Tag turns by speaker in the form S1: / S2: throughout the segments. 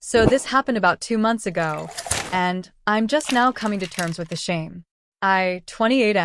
S1: So this happened about 2 months ago, and I'm just now coming to terms with the shame. 28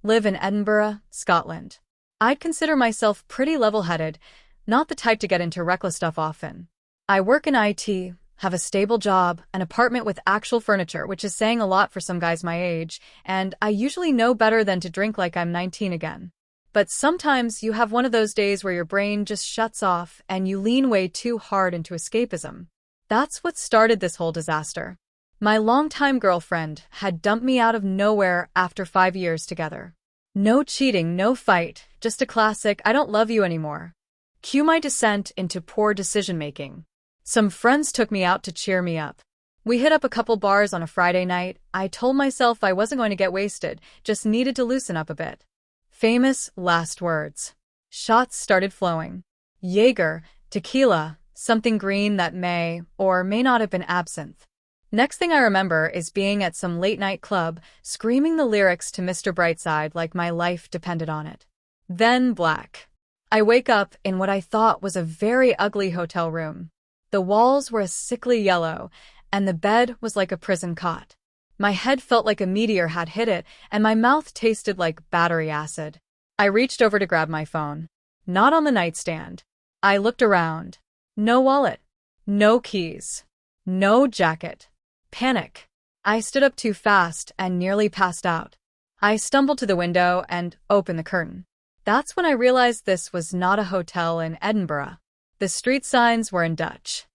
S1: live in Edinburgh, Scotland. I'd consider myself pretty level-headed, not the type to get into reckless stuff often. I work in IT, have a stable job, an apartment with actual furniture, which is saying a lot for some guys my age, and I usually know better than to drink like I'm 19 again. But sometimes you have one of those days where your brain just shuts off and you lean way too hard into escapism. That's what started this whole disaster. My longtime girlfriend had dumped me out of nowhere after 5 years together. No cheating, no fight, just a classic "I don't love you anymore." Cue my descent into poor decision-making. Some friends took me out to cheer me up. We hit up a couple bars on a Friday night. I told myself I wasn't going to get wasted, just needed to loosen up a bit. Famous last words. Shots started flowing. Jaeger, tequila, something green that may or may not have been absinthe. Next thing I remember is being at some late-night club, screaming the lyrics to Mr. Brightside like my life depended on it. Then black. I wake up in what I thought was a very ugly hotel room. The walls were a sickly yellow, and the bed was like a prison cot. My head felt like a meteor had hit it, and my mouth tasted like battery acid. I reached over to grab my phone. Not on the nightstand. I looked around. No wallet. No keys. No jacket. Panic. I stood up too fast and nearly passed out. I stumbled to the window and opened the curtain. That's when I realized this was not a hotel in Edinburgh. The street signs were in Dutch.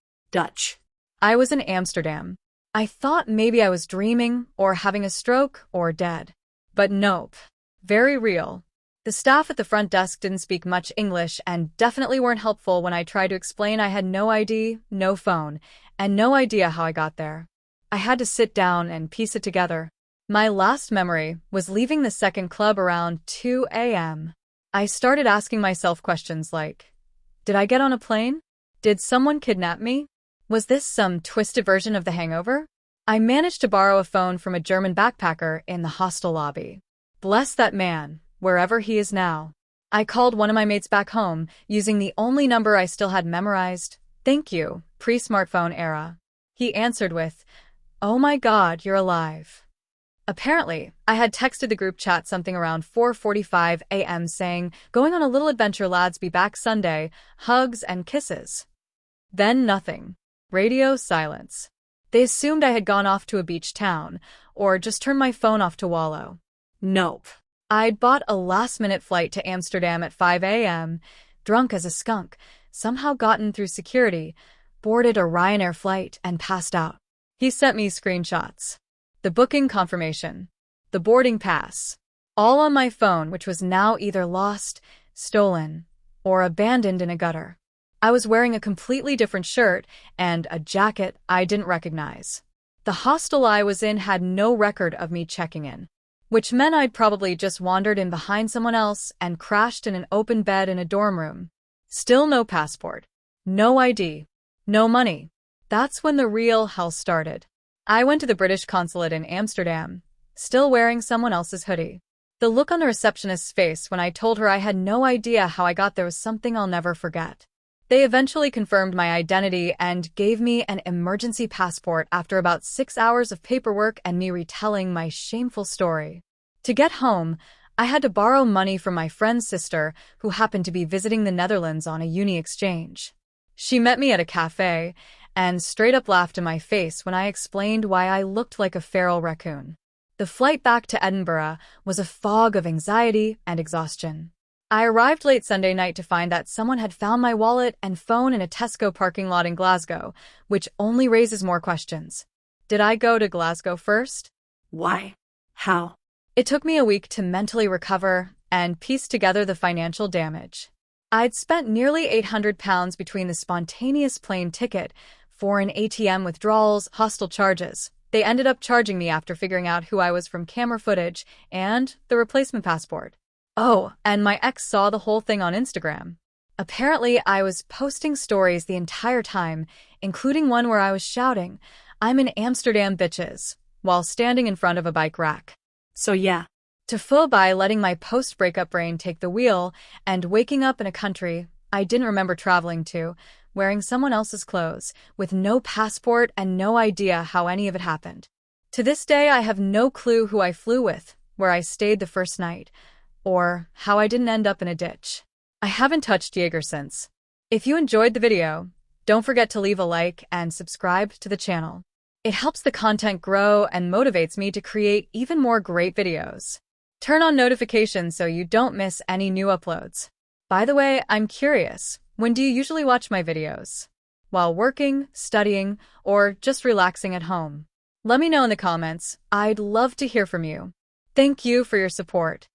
S1: I was in Amsterdam. I thought maybe I was dreaming or having a stroke or dead. But nope. Very real. The staff at the front desk didn't speak much English and definitely weren't helpful when I tried to explain I had no ID, no phone, and no idea how I got there. I had to sit down and piece it together. My last memory was leaving the second club around 2 a.m. I started asking myself questions like, did I get on a plane? Did someone kidnap me? Was this some twisted version of The Hangover? I managed to borrow a phone from a German backpacker in the hostel lobby. Bless that man, wherever he is now. I called one of my mates back home, using the only number I still had memorized. Thank you, pre-smartphone era. He answered with, "Oh my God, you're alive." Apparently, I had texted the group chat something around 4:45 a.m. saying, "Going on a little adventure, lads, be back Sunday, hugs and kisses." Then nothing. Radio silence. They assumed I had gone off to a beach town, or just turned my phone off to wallow. Nope. I'd bought a last-minute flight to Amsterdam at 5 a.m., drunk as a skunk, somehow gotten through security, boarded a Ryanair flight, and passed out. He sent me screenshots. The booking confirmation. The boarding pass. All on my phone, which was now either lost, stolen, or abandoned in a gutter. I was wearing a completely different shirt and a jacket I didn't recognize. The hostel I was in had no record of me checking in, which meant I'd probably just wandered in behind someone else and crashed in an open bed in a dorm room. Still no passport. No ID. No money. That's when the real hell started. I went to the British consulate in Amsterdam, still wearing someone else's hoodie. The look on the receptionist's face when I told her I had no idea how I got there was something I'll never forget. They eventually confirmed my identity and gave me an emergency passport after about 6 hours of paperwork and me retelling my shameful story. To get home, I had to borrow money from my friend's sister, who happened to be visiting the Netherlands on a uni exchange. She met me at a cafe and straight up laughed in my face when I explained why I looked like a feral raccoon. The flight back to Edinburgh was a fog of anxiety and exhaustion. I arrived late Sunday night to find that someone had found my wallet and phone in a Tesco parking lot in Glasgow, which only raises more questions. Did I go to Glasgow first?
S2: Why? How?
S1: It took me a week to mentally recover and piece together the financial damage. I'd spent nearly £800 between the spontaneous plane ticket, foreign ATM withdrawals, hostel charges. They ended up charging me after figuring out who I was from camera footage and the replacement passport. Oh, and my ex saw the whole thing on Instagram. Apparently, I was posting stories the entire time, including one where I was shouting, "I'm in Amsterdam, bitches," while standing in front of a bike rack.
S2: So yeah.
S1: To full by letting my post-breakup brain take the wheel and waking up in a country I didn't remember traveling to, wearing someone else's clothes, with no passport and no idea how any of it happened. To this day, I have no clue who I flew with, where I stayed the first night, or how I didn't end up in a ditch. I haven't touched Jaeger since. If you enjoyed the video, don't forget to leave a like and subscribe to the channel. It helps the content grow and motivates me to create even more great videos. Turn on notifications so you don't miss any new uploads. By the way, I'm curious, when do you usually watch my videos? While working, studying, or just relaxing at home? Let me know in the comments. I'd love to hear from you. Thank you for your support.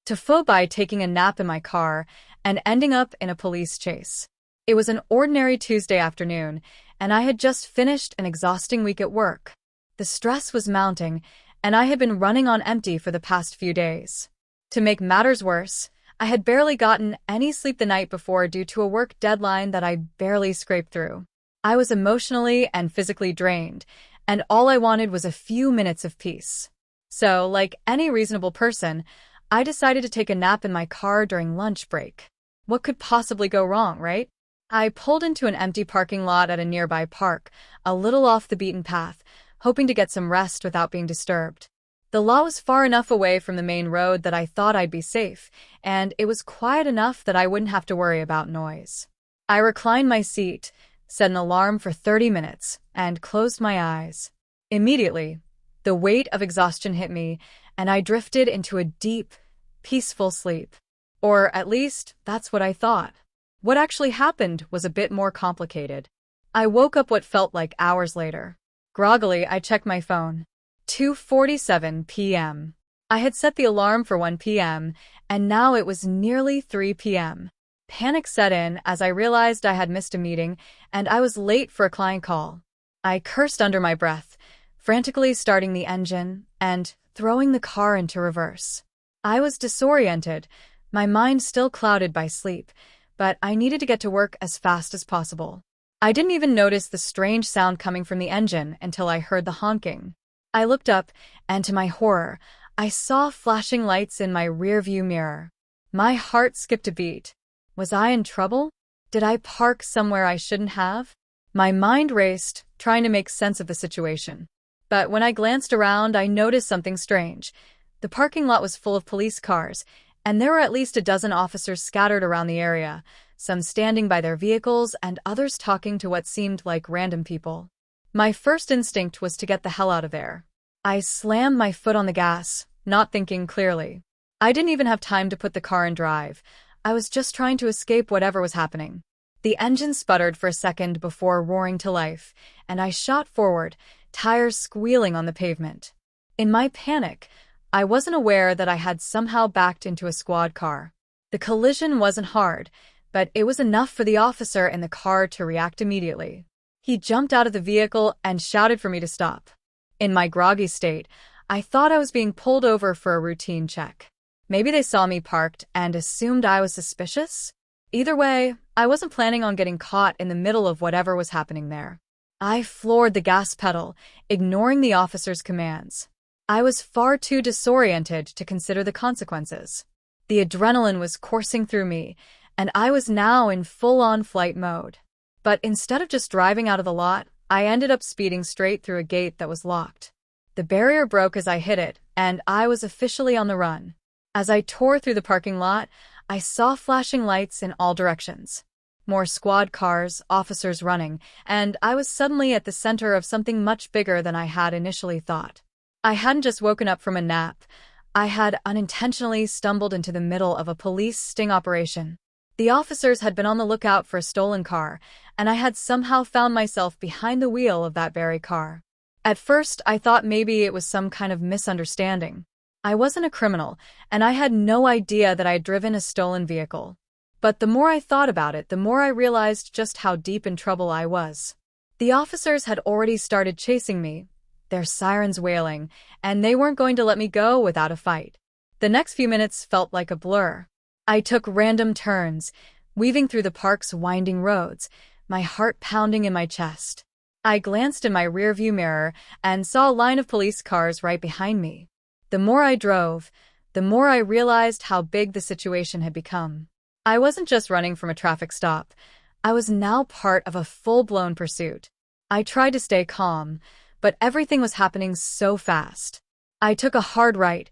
S1: TIFU by taking a nap in my car and ending up in a police chase. It was an ordinary Tuesday afternoon, and I had just finished an exhausting week at work. The stress was mounting, and I had been running on empty for the past few days. To make matters worse, I had barely gotten any sleep the night before due to a work deadline that I barely scraped through. I was emotionally and physically drained, and all I wanted was a few minutes of peace. So, like any reasonable person, I decided to take a nap in my car during lunch break. What could possibly go wrong, right? I pulled into an empty parking lot at a nearby park, a little off the beaten path, hoping to get some rest without being disturbed. The lot was far enough away from the main road that I thought I'd be safe, and it was quiet enough that I wouldn't have to worry about noise. I reclined my seat, set an alarm for 30 minutes, and closed my eyes. Immediately, the weight of exhaustion hit me, and I drifted into a deep, peaceful sleep. Or at least, that's what I thought. What actually happened was a bit more complicated. I woke up what felt like hours later. Groggily, I checked my phone. 2:47 p.m. I had set the alarm for 1 p.m., and now it was nearly 3 p.m. Panic set in as I realized I had missed a meeting, and I was late for a client call. I cursed under my breath, frantically starting the engine and throwing the car into reverse. I was disoriented, my mind still clouded by sleep, but I needed to get to work as fast as possible. I didn't even notice the strange sound coming from the engine until I heard the honking. I looked up, and to my horror, I saw flashing lights in my rearview mirror. My heart skipped a beat. Was I in trouble? Did I park somewhere I shouldn't have? My mind raced, trying to make sense of the situation. But when I glanced around, I noticed something strange. The parking lot was full of police cars, and there were at least a dozen officers scattered around the area, some standing by their vehicles and others talking to what seemed like random people. My first instinct was to get the hell out of there. I slammed my foot on the gas, not thinking clearly. I didn't even have time to put the car in drive. I was just trying to escape whatever was happening. The engine sputtered for a second before roaring to life, and I shot forward, tires squealing on the pavement. In my panic, I wasn't aware that I had somehow backed into a squad car. The collision wasn't hard, but it was enough for the officer in the car to react immediately. He jumped out of the vehicle and shouted for me to stop. In my groggy state, I thought I was being pulled over for a routine check. Maybe they saw me parked and assumed I was suspicious? Either way, I wasn't planning on getting caught in the middle of whatever was happening there. I floored the gas pedal, ignoring the officer's commands. I was far too disoriented to consider the consequences. The adrenaline was coursing through me, and I was now in full-on flight mode. But instead of just driving out of the lot, I ended up speeding straight through a gate that was locked. The barrier broke as I hit it, and I was officially on the run. As I tore through the parking lot, I saw flashing lights in all directions. More squad cars, officers running, and I was suddenly at the center of something much bigger than I had initially thought. I hadn't just woken up from a nap. I had unintentionally stumbled into the middle of a police sting operation. The officers had been on the lookout for a stolen car, and I had somehow found myself behind the wheel of that very car. At first, I thought maybe it was some kind of misunderstanding. I wasn't a criminal, and I had no idea that I had driven a stolen vehicle. But the more I thought about it, the more I realized just how deep in trouble I was. The officers had already started chasing me, their sirens wailing, and they weren't going to let me go without a fight. The next few minutes felt like a blur. I took random turns, weaving through the park's winding roads, my heart pounding in my chest. I glanced in my rearview mirror and saw a line of police cars right behind me. The more I drove, the more I realized how big the situation had become. I wasn't just running from a traffic stop. I was now part of a full-blown pursuit. I tried to stay calm, but everything was happening so fast. I took a hard right,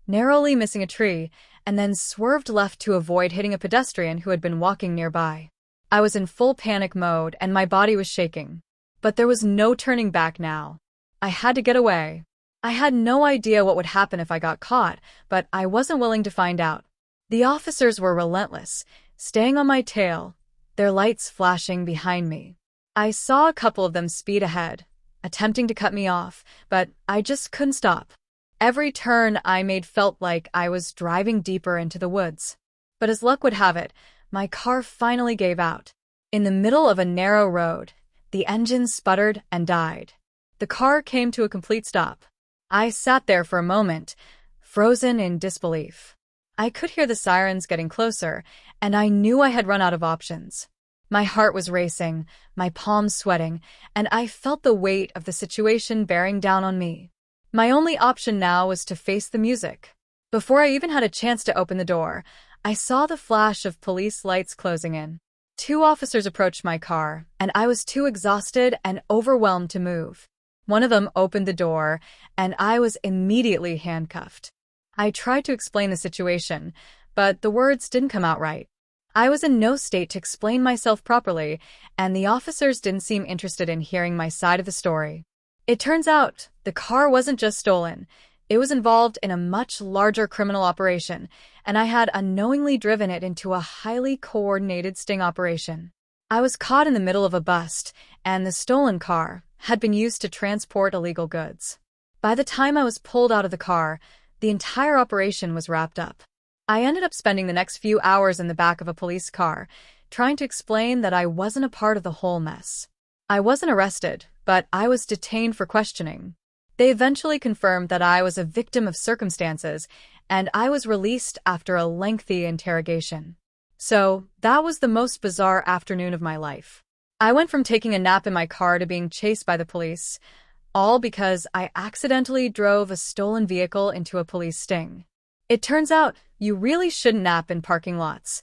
S1: narrowly missing a tree, and then swerved left to avoid hitting a pedestrian who had been walking nearby. I was in full panic mode and my body was shaking. But there was no turning back now. I had to get away. I had no idea what would happen if I got caught, but I wasn't willing to find out. The officers were relentless, staying on my tail, their lights flashing behind me. I saw a couple of them speed ahead, attempting to cut me off, but I just couldn't stop. Every turn I made felt like I was driving deeper into the woods. But as luck would have it, my car finally gave out. In the middle of a narrow road, the engine sputtered and died. The car came to a complete stop. I sat there for a moment, frozen in disbelief. I could hear the sirens getting closer, and I knew I had run out of options. My heart was racing, my palms sweating, and I felt the weight of the situation bearing down on me. My only option now was to face the music. Before I even had a chance to open the door, I saw the flash of police lights closing in. 2 officers approached my car, and I was too exhausted and overwhelmed to move. One of them opened the door, and I was immediately handcuffed. I tried to explain the situation, but the words didn't come out right. I was in no state to explain myself properly, and the officers didn't seem interested in hearing my side of the story. It turns out, the car wasn't just stolen. It was involved in a much larger criminal operation, and I had unknowingly driven it into a highly coordinated sting operation. I was caught in the middle of a bust, and the stolen car had been used to transport illegal goods. By the time I was pulled out of the car, the entire operation was wrapped up. I ended up spending the next few hours in the back of a police car, trying to explain that I wasn't a part of the whole mess. I wasn't arrested, but I was detained for questioning. They eventually confirmed that I was a victim of circumstances, and I was released after a lengthy interrogation. So, that was the most bizarre afternoon of my life. I went from taking a nap in my car to being chased by the police, all because I accidentally drove a stolen vehicle into a police sting. It turns out, you really shouldn't nap in parking lots,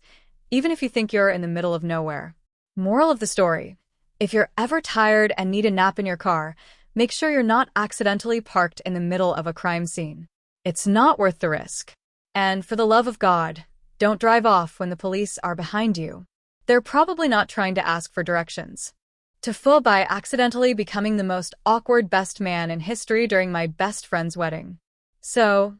S1: even if you think you're in the middle of nowhere. Moral of the story: if you're ever tired and need a nap in your car, make sure you're not accidentally parked in the middle of a crime scene. It's not worth the risk. And for the love of God, don't drive off when the police are behind you. They're probably not trying to ask for directions. TIFU by accidentally becoming the most awkward best man in history during my best friend's wedding. So,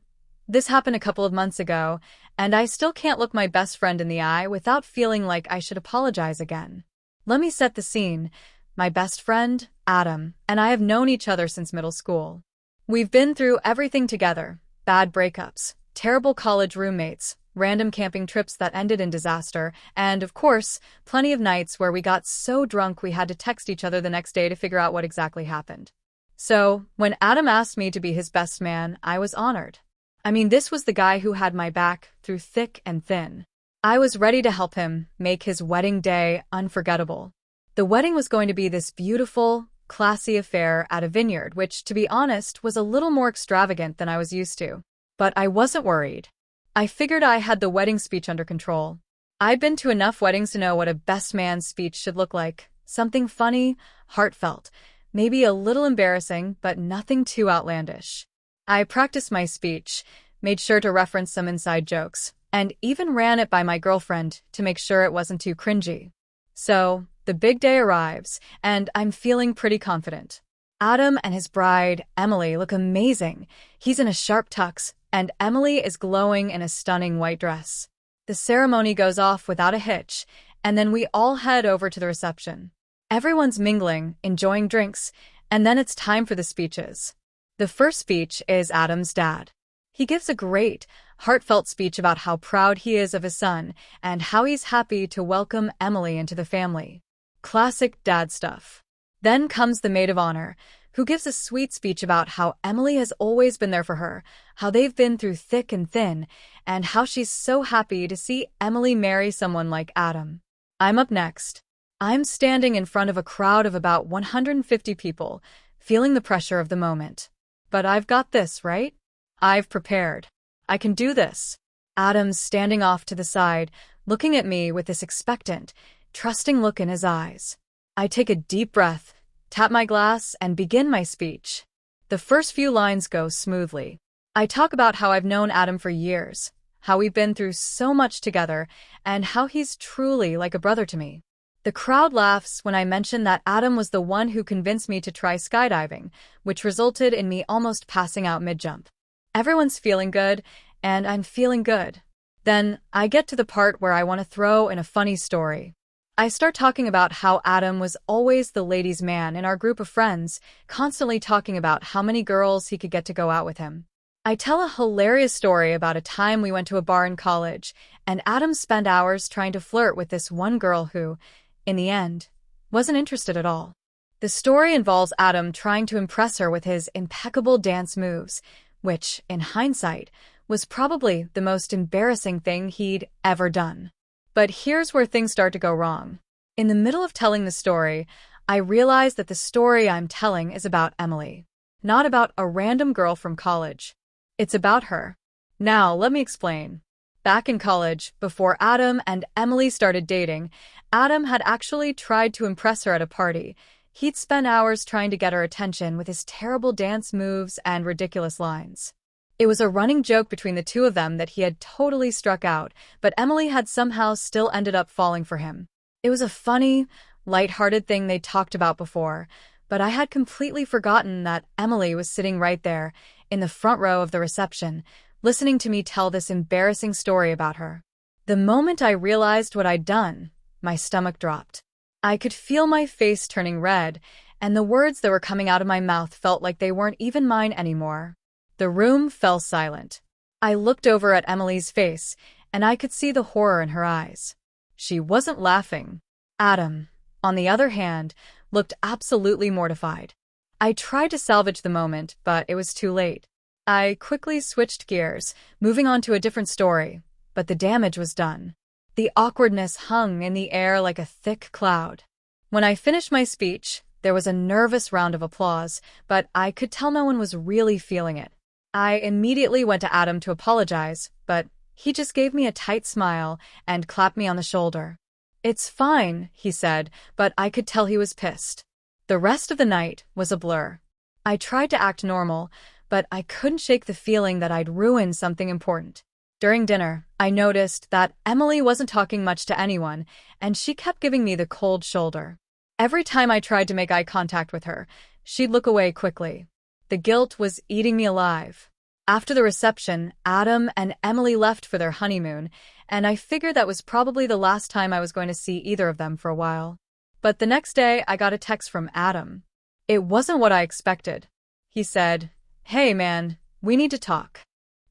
S1: this happened a couple of months ago, and I still can't look my best friend in the eye without feeling like I should apologize again. Let me set the scene. My best friend, Adam, and I have known each other since middle school. We've been through everything together: bad breakups, terrible college roommates, random camping trips that ended in disaster, and, of course, plenty of nights where we got so drunk we had to text each other the next day to figure out what exactly happened. So, when Adam asked me to be his best man, I was honored. I mean, this was the guy who had my back through thick and thin. I was ready to help him make his wedding day unforgettable. The wedding was going to be this beautiful, classy affair at a vineyard, which, to be honest, was a little more extravagant than I was used to. But I wasn't worried. I figured I had the wedding speech under control. I'd been to enough weddings to know what a best man's speech should look like. Something funny, heartfelt, maybe a little embarrassing, but nothing too outlandish. I practiced my speech, made sure to reference some inside jokes, and even ran it by my girlfriend to make sure it wasn't too cringy. So, the big day arrives, and I'm feeling pretty confident. Adam and his bride, Emily, look amazing. He's in a sharp tux, and Emily is glowing in a stunning white dress. The ceremony goes off without a hitch, and then we all head over to the reception. Everyone's mingling, enjoying drinks, and then it's time for the speeches. The first speech is Adam's dad. He gives a great, heartfelt speech about how proud he is of his son and how he's happy to welcome Emily into the family. Classic dad stuff. Then comes the maid of honor, who gives a sweet speech about how Emily has always been there for her, how they've been through thick and thin, and how she's so happy to see Emily marry someone like Adam. I'm up next. I'm standing in front of a crowd of about 150 people, feeling the pressure of the moment. But I've got this, right? I've prepared. I can do this. Adam's standing off to the side, looking at me with this expectant, trusting look in his eyes. I take a deep breath, tap my glass, and begin my speech. The first few lines go smoothly. I talk about how I've known Adam for years, how we've been through so much together, and how he's truly like a brother to me. The crowd laughs when I mention that Adam was the one who convinced me to try skydiving, which resulted in me almost passing out mid-jump. Everyone's feeling good, and I'm feeling good. Then I get to the part where I want to throw in a funny story. I start talking about how Adam was always the ladies' man in our group of friends, constantly talking about how many girls he could get to go out with him. I tell a hilarious story about a time we went to a bar in college, and Adam spent hours trying to flirt with this one girl who, in the end, wasn't interested at all. The story involves Adam trying to impress her with his impeccable dance moves, which, in hindsight, was probably the most embarrassing thing he'd ever done. But here's where things start to go wrong. In the middle of telling the story, I realize that the story I'm telling is about Emily, not about a random girl from college. It's about her. Now, let me explain. Back in college, before Adam and Emily started dating, Adam had actually tried to impress her at a party. He'd spent hours trying to get her attention with his terrible dance moves and ridiculous lines. It was a running joke between the two of them that he had totally struck out, but Emily had somehow still ended up falling for him. It was a funny, lighthearted thing they talked about before, but I had completely forgotten that Emily was sitting right there, in the front row of the reception, listening to me tell this embarrassing story about her. The moment I realized what I'd done, my stomach dropped. I could feel my face turning red, and the words that were coming out of my mouth felt like they weren't even mine anymore. The room fell silent. I looked over at Emily's face, and I could see the horror in her eyes. She wasn't laughing. Adam, on the other hand, looked absolutely mortified. I tried to salvage the moment, but it was too late. I quickly switched gears, moving on to a different story, but the damage was done. The awkwardness hung in the air like a thick cloud. When I finished my speech, there was a nervous round of applause, but I could tell no one was really feeling it. I immediately went to Adam to apologize, but he just gave me a tight smile and clapped me on the shoulder. "It's fine," he said, but I could tell he was pissed. The rest of the night was a blur. I tried to act normal, but I couldn't shake the feeling that I'd ruined something important. During dinner, I noticed that Emily wasn't talking much to anyone, and she kept giving me the cold shoulder. Every time I tried to make eye contact with her, she'd look away quickly. The guilt was eating me alive. After the reception, Adam and Emily left for their honeymoon, and I figured that was probably the last time I was going to see either of them for a while. But the next day, I got a text from Adam. It wasn't what I expected. He said, "Hey man, we need to talk."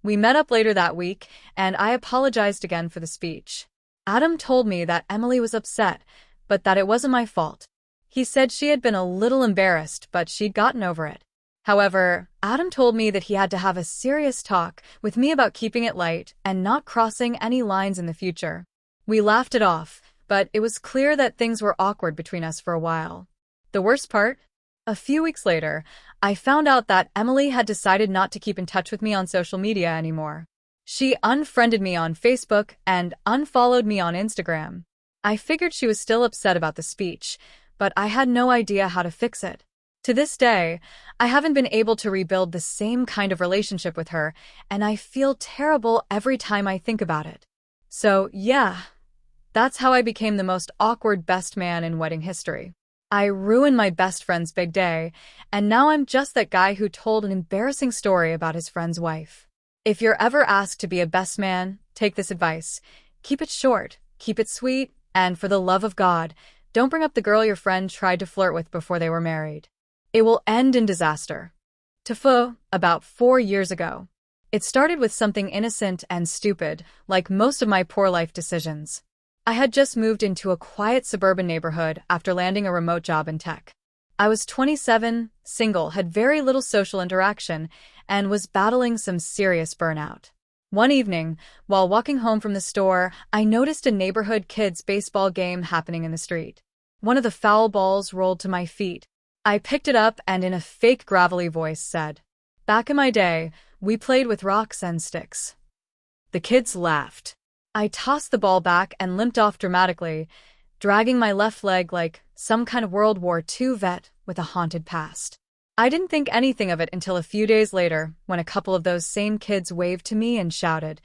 S1: We met up later that week, and I apologized again for the speech. Adam told me that Emily was upset, but that it wasn't my fault. He said she had been a little embarrassed, but she'd gotten over it. However, Adam told me that he had to have a serious talk with me about keeping it light and not crossing any lines in the future. We laughed it off, but it was clear that things were awkward between us for a while. The worst part? A few weeks later, I found out that Emily had decided not to keep in touch with me on social media anymore. She unfriended me on Facebook and unfollowed me on Instagram. I figured she was still upset about the speech, but I had no idea how to fix it. To this day, I haven't been able to rebuild the same kind of relationship with her, and I feel terrible every time I think about it. So, yeah, that's how I became the most awkward best man in wedding history. I ruined my best friend's big day, and now I'm just that guy who told an embarrassing story about his friend's wife. If you're ever asked to be a best man, take this advice. Keep it short, keep it sweet, and for the love of God, don't bring up the girl your friend tried to flirt with before they were married. It will end in disaster. TIFU, about 4 years ago. It started with something innocent and stupid, like most of my poor life decisions. I had just moved into a quiet suburban neighborhood after landing a remote job in tech. I was 27, single, had very little social interaction, and was battling some serious burnout. One evening, while walking home from the store, I noticed a neighborhood kids' baseball game happening in the street. One of the foul balls rolled to my feet. I picked it up and in a fake gravelly voice said, "Back in my day, we played with rocks and sticks." The kids laughed. I tossed the ball back and limped off dramatically. dragging my left leg like some kind of World War II vet with a haunted past. I didn't think anything of it until a few days later when a couple of those same kids waved to me and shouted,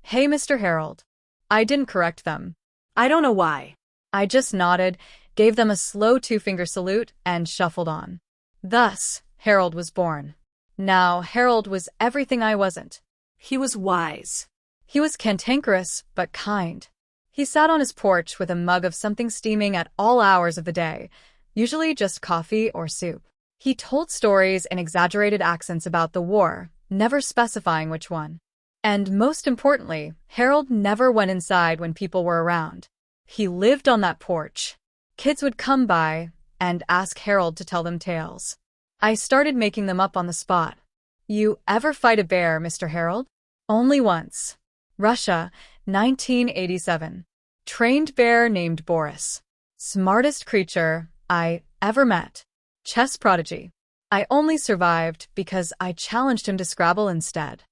S1: "Hey, Mr. Harold." I didn't correct them.
S2: I don't know why.
S1: I just nodded, gave them a slow two-finger salute, and shuffled on. Thus, Harold was born. Now, Harold was everything I wasn't.
S2: He was wise.
S1: He was cantankerous, but kind. He sat on his porch with a mug of something steaming at all hours of the day, usually just coffee or soup. He told stories in exaggerated accents about the war, never specifying which one. And most importantly, Harold never went inside when people were around. He lived on that porch. Kids would come by and ask Harold to tell them tales. I started making them up on the spot. "You ever fight a bear, Mr. Harold?" "Only once. Russia, 1987. Trained bear named Boris. Smartest creature I ever met. Chess prodigy. I only survived because I challenged him to Scrabble instead."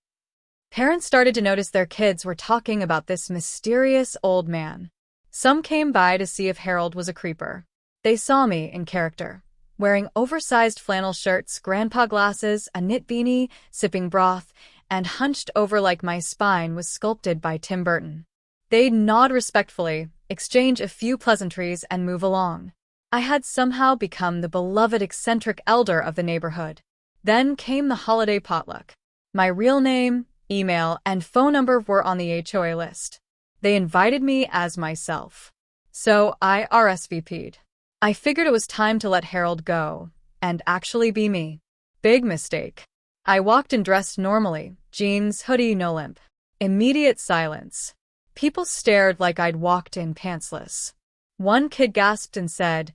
S1: Parents started to notice their kids were talking about this mysterious old man. Some came by to see if Harold was a creeper. They saw me in character, wearing oversized flannel shirts, grandpa glasses, a knit beanie, sipping broth, and hunched over like my spine was sculpted by Tim Burton. They'd nod respectfully, exchange a few pleasantries, and move along. I had somehow become the beloved eccentric elder of the neighborhood. Then came the holiday potluck. My real name, email, and phone number were on the HOA list. They invited me as myself. So I RSVP'd. I figured it was time to let Harold go and actually be me. Big mistake. I walked and dressed normally, jeans, hoodie, no limp. Immediate silence. People stared like I'd walked in pantsless. One kid gasped and said,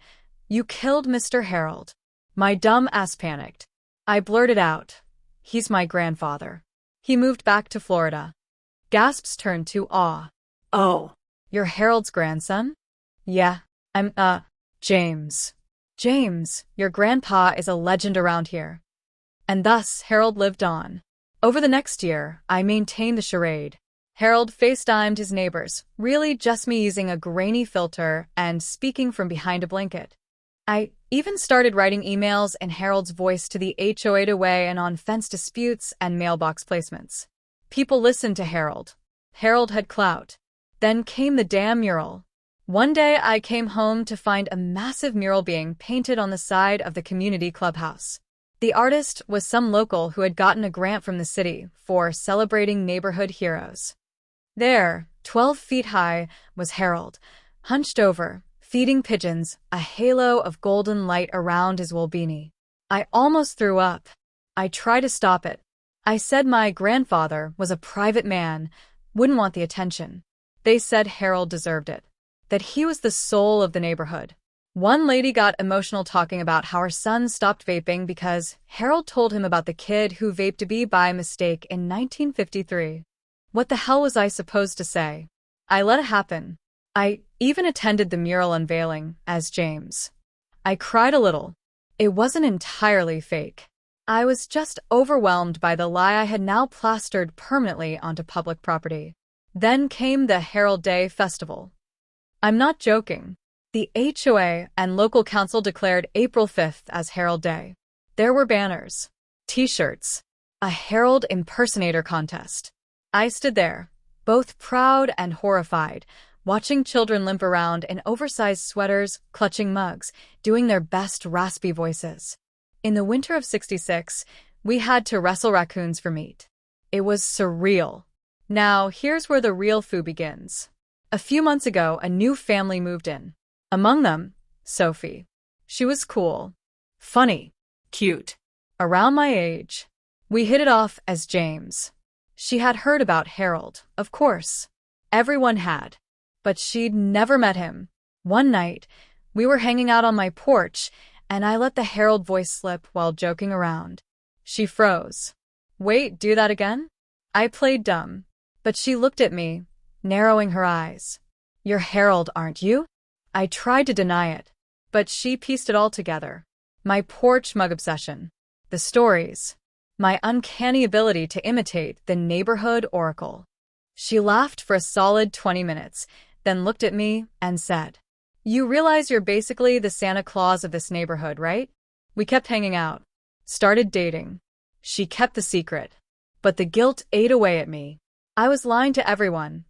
S1: "You killed Mr. Harold." My dumb ass panicked. I blurted out, "He's my grandfather. He moved back to Florida." Gasps turned to awe.
S2: Oh,
S1: "You're Harold's grandson?" "Yeah, I'm, James." "James, your grandpa is a legend around here." And thus, Harold lived on. Over the next year, I maintained the charade. Harold FaceTimed his neighbors, really just me using a grainy filter and speaking from behind a blanket. I even started writing emails in Harold's voice to the HOA to weigh in on fence disputes and mailbox placements. People listened to Harold. Harold had clout. Then came the damn mural. One day I came home to find a massive mural being painted on the side of the community clubhouse. The artist was some local who had gotten a grant from the city for celebrating neighborhood heroes. There, 12 feet high, was Harold, hunched over, feeding pigeons, a halo of golden light around his wool beanie. I almost threw up. I tried to stop it. I said my grandfather was a private man, wouldn't want the attention. They said Harold deserved it, that he was the soul of the neighborhood. One lady got emotional talking about how her son stopped vaping because Harold told him about the kid who vaped a bee by mistake in 1953. What the hell was I supposed to say? I let it happen. I even attended the mural unveiling as James. I cried a little. It wasn't entirely fake. I was just overwhelmed by the lie I had now plastered permanently onto public property. Then came the Harold Day Festival. I'm not joking. The HOA and local council declared April 5th as Harold Day. There were banners, t-shirts, a Harold impersonator contest. I stood there, both proud and horrified, watching children limp around in oversized sweaters, clutching mugs, doing their best raspy voices. In the winter of '66, we had to wrestle raccoons for meat. It was surreal. Now, here's where the real foo begins. A few months ago, a new family moved in. Among them, Sophie. She was cool, funny,
S2: cute.
S1: Around my age. We hit it off as James. She had heard about Harold, of course. Everyone had. But she'd never met him. One night, we were hanging out on my porch, and I let the Harold voice slip while joking around. She froze. "Wait, do that again?" I played dumb. But she looked at me, narrowing her eyes. "You're Harold, aren't you?" I tried to deny it, but she pieced it all together. My porch mug obsession. The stories. My uncanny ability to imitate the neighborhood oracle. She laughed for a solid 20 minutes, then looked at me and said, You realize you're basically the Santa Claus of this neighborhood, right? We kept hanging out. Started dating. She kept the secret. But the guilt ate away at me. I was lying to everyone.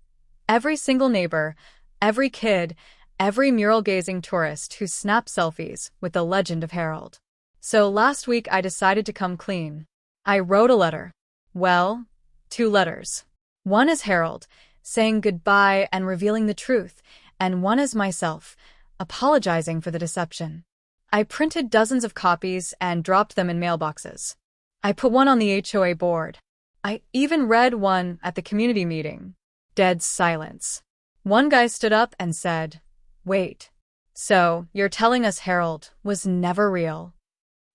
S1: Every single neighbor, every kid, every mural-gazing tourist who snapped selfies with the legend of Harold. So last week I decided to come clean. I wrote a letter. Well, 2 letters. One is Harold, saying goodbye and revealing the truth, and one is myself, apologizing for the deception. I printed dozens of copies and dropped them in mailboxes. I put one on the HOA board. I even read one at the community meeting. Dead silence. One guy stood up and said, "Wait. So, you're telling us Harold was never real?"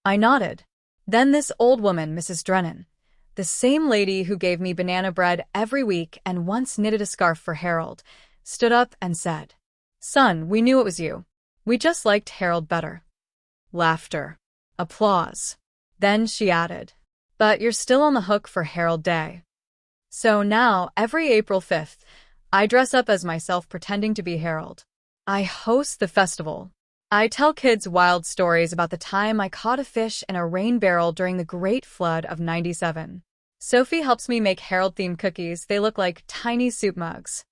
S1: I nodded. Then this old woman, Mrs. Drennan, the same lady who gave me banana bread every week and once knitted a scarf for Harold, stood up and said, "Son, we knew it was you. We just liked Harold better." Laughter. Applause. Then she added, "But you're still on the hook for Harold Day." So now, every April 5th, I dress up as myself pretending to be Harold. I host the festival. I tell kids wild stories about the time I caught a fish in a rain barrel during the Great Flood of '97. Sophie helps me make Harold-themed cookies. They look like tiny soup mugs.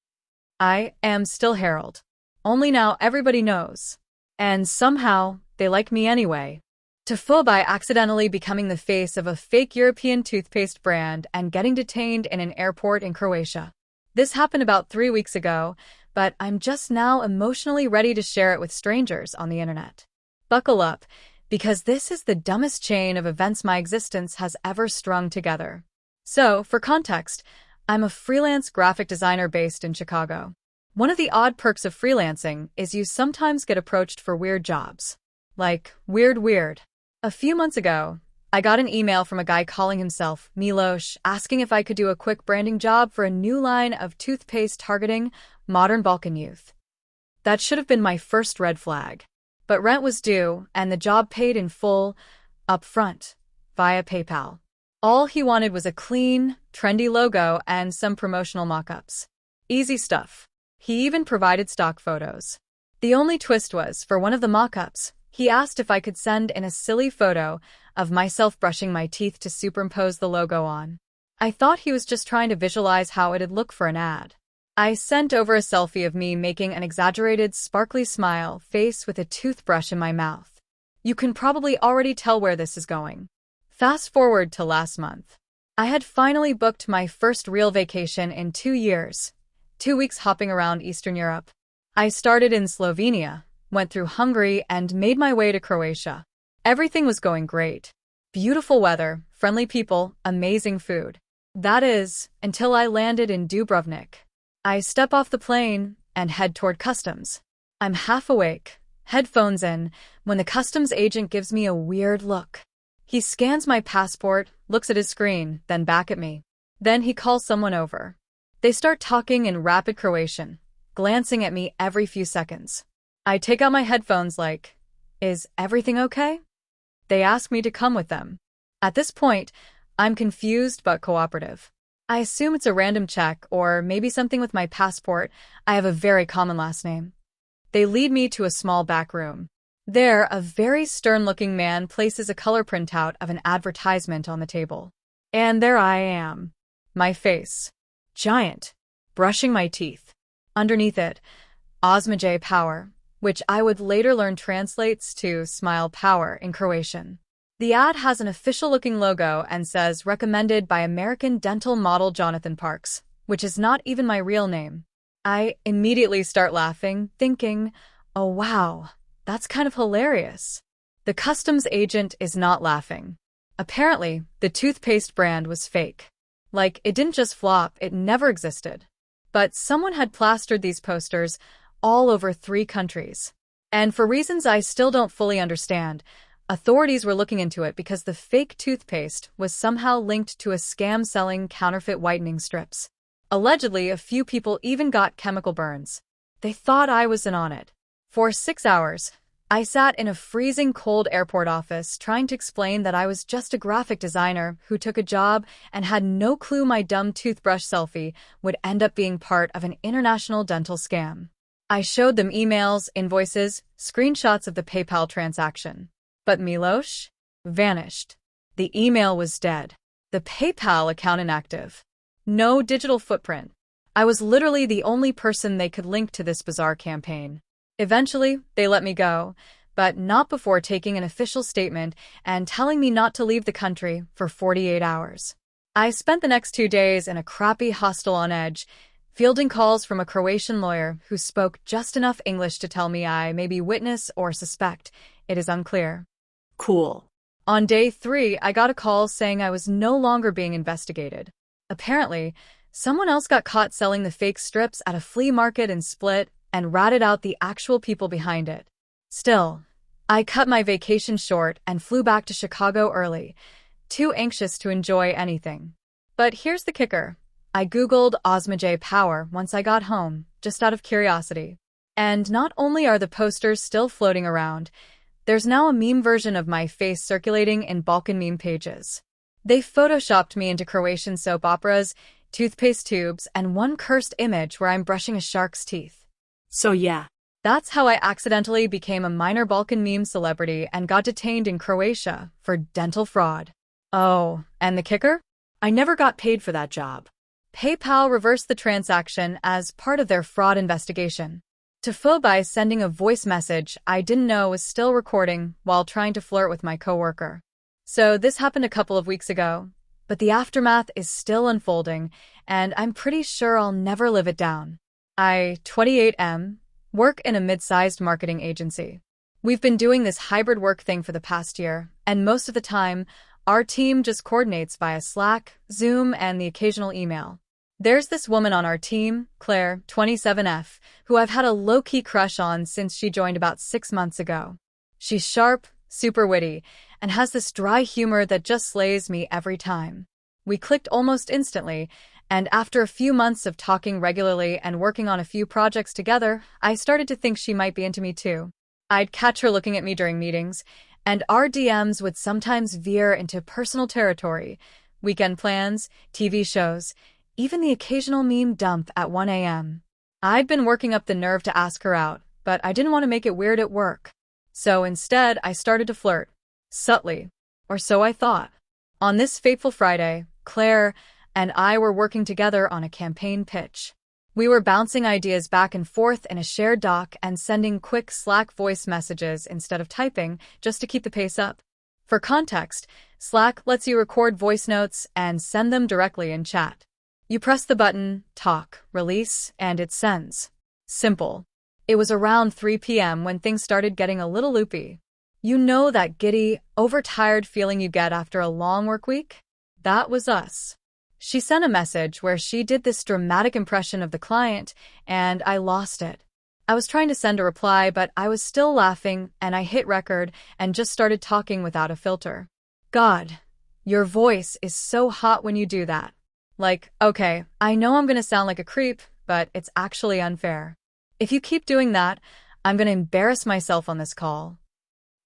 S1: I am still Harold. Only now everybody knows. And somehow, they like me anyway. TIFU by accidentally becoming the face of a fake European toothpaste brand and getting detained in an airport in Croatia. This happened about 3 weeks ago, but I'm just now emotionally ready to share it with strangers on the internet. Buckle up, because this is the dumbest chain of events my existence has ever strung together. So, for context, I'm a freelance graphic designer based in Chicago. One of the odd perks of freelancing is you sometimes get approached for weird jobs. Like, weird. A few months ago, I got an email from a guy calling himself Milosh, asking if I could do a quick branding job for a new line of toothpaste targeting modern Balkan youth. That should have been my first red flag. But rent was due, and the job paid in full, up front, via PayPal. All he wanted was a clean, trendy logo and some promotional mock-ups. Easy stuff. He even provided stock photos. The only twist was, for one of the mock-ups, he asked if I could send in a silly photo of myself brushing my teeth to superimpose the logo on. I thought he was just trying to visualize how it'd look for an ad. I sent over a selfie of me making an exaggerated, sparkly smile face with a toothbrush in my mouth. You can probably already tell where this is going. Fast forward to last month. I had finally booked my first real vacation in 2 years, 2 weeks hopping around Eastern Europe. I started in Slovenia, went through Hungary, and made my way to Croatia. Everything was going great. Beautiful weather, friendly people, amazing food. That is, until I landed in Dubrovnik. I step off the plane and head toward customs. I'm half awake, headphones in, when the customs agent gives me a weird look. He scans my passport, looks at his screen, then back at me. Then he calls someone over. They start talking in rapid Croatian, glancing at me every few seconds. I take out my headphones like, "Is everything okay?" They ask me to come with them. At this point, I'm confused but cooperative. I assume it's a random check or maybe something with my passport. I have a very common last name. They lead me to a small back room. There, a very stern-looking man places a color printout of an advertisement on the table. And there I am. My face. Giant. Brushing my teeth. Underneath it, Osmaje Power, which I would later learn translates to Smile Power in Croatian. The ad has an official-looking logo and says recommended by American dental model Jonathan Parks, which is not even my real name. I immediately start laughing, thinking, oh wow, that's kind of hilarious. The customs agent is not laughing. Apparently, the toothpaste brand was fake. Like, it didn't just flop, it never existed. But someone had plastered these posters all over 3 countries. And for reasons I still don't fully understand, authorities were looking into it because the fake toothpaste was somehow linked to a scam selling counterfeit whitening strips. Allegedly, a few people even got chemical burns. They thought I was in on it. For 6 hours, I sat in a freezing cold airport office trying to explain that I was just a graphic designer who took a job and had no clue my dumb toothbrush selfie would end up being part of an international dental scam. I showed them emails, invoices, screenshots of the PayPal transaction. But Milosh? Vanished. The email was dead. The PayPal account inactive. No digital footprint. I was literally the only person they could link to this bizarre campaign. Eventually, they let me go, but not before taking an official statement and telling me not to leave the country for 48 hours. I spent the next 2 days in a crappy hostel on edge, fielding calls from a Croatian lawyer who spoke just enough English to tell me I may be witness or suspect. It is unclear.
S2: Cool.
S1: On day 3, I got a call saying I was no longer being investigated. Apparently, someone else got caught selling the fake strips at a flea market in Split and ratted out the actual people behind it. Still, I cut my vacation short and flew back to Chicago early, too anxious to enjoy anything. But here's the kicker. I Googled Osmoj Power once I got home, just out of curiosity. And not only are the posters still floating around, there's now a meme version of my face circulating in Balkan meme pages. They photoshopped me into Croatian soap operas, toothpaste tubes, and one cursed image where I'm brushing a shark's teeth.
S2: So yeah.
S1: That's how I accidentally became a minor Balkan meme celebrity and got detained in Croatia for dental fraud. Oh, and the kicker? I never got paid for that job. PayPal reversed the transaction as part of their fraud investigation. TIFU by sending a voice message I didn't know was still recording while trying to flirt with my coworker. So this happened a couple of weeks ago, but the aftermath is still unfolding, and I'm pretty sure I'll never live it down. I, 28M, work in a mid-sized marketing agency. We've been doing this hybrid work thing for the past year, and most of the time, our team just coordinates via Slack, Zoom, and the occasional email. There's this woman on our team, Claire, 27F, who I've had a low-key crush on since she joined about 6 months ago. She's sharp, super witty, and has this dry humor that just slays me every time. We clicked almost instantly, and after a few months of talking regularly and working on a few projects together, I started to think she might be into me too. I'd catch her looking at me during meetings, and our DMs would sometimes veer into personal territory, weekend plans, TV shows, even the occasional meme dump at 1 a.m. I'd been working up the nerve to ask her out, but I didn't want to make it weird at work. So instead, I started to flirt. Subtly. Or so I thought. On this fateful Friday, Claire and I were working together on a campaign pitch. We were bouncing ideas back and forth in a shared doc and sending quick Slack voice messages instead of typing, just to keep the pace up. For context, Slack lets you record voice notes and send them directly in chat. You press the button, talk, release, and it sends. Simple. It was around 3 p.m. when things started getting a little loopy. You know that giddy, overtired feeling you get after a long work week? That was us. She sent a message where she did this dramatic impression of the client, and I lost it. I was trying to send a reply, but I was still laughing, and I hit record and just started talking without a filter. God, your voice is so hot when you do that. Like, okay, I know I'm gonna sound like a creep, but it's actually unfair. If you keep doing that, I'm gonna embarrass myself on this call.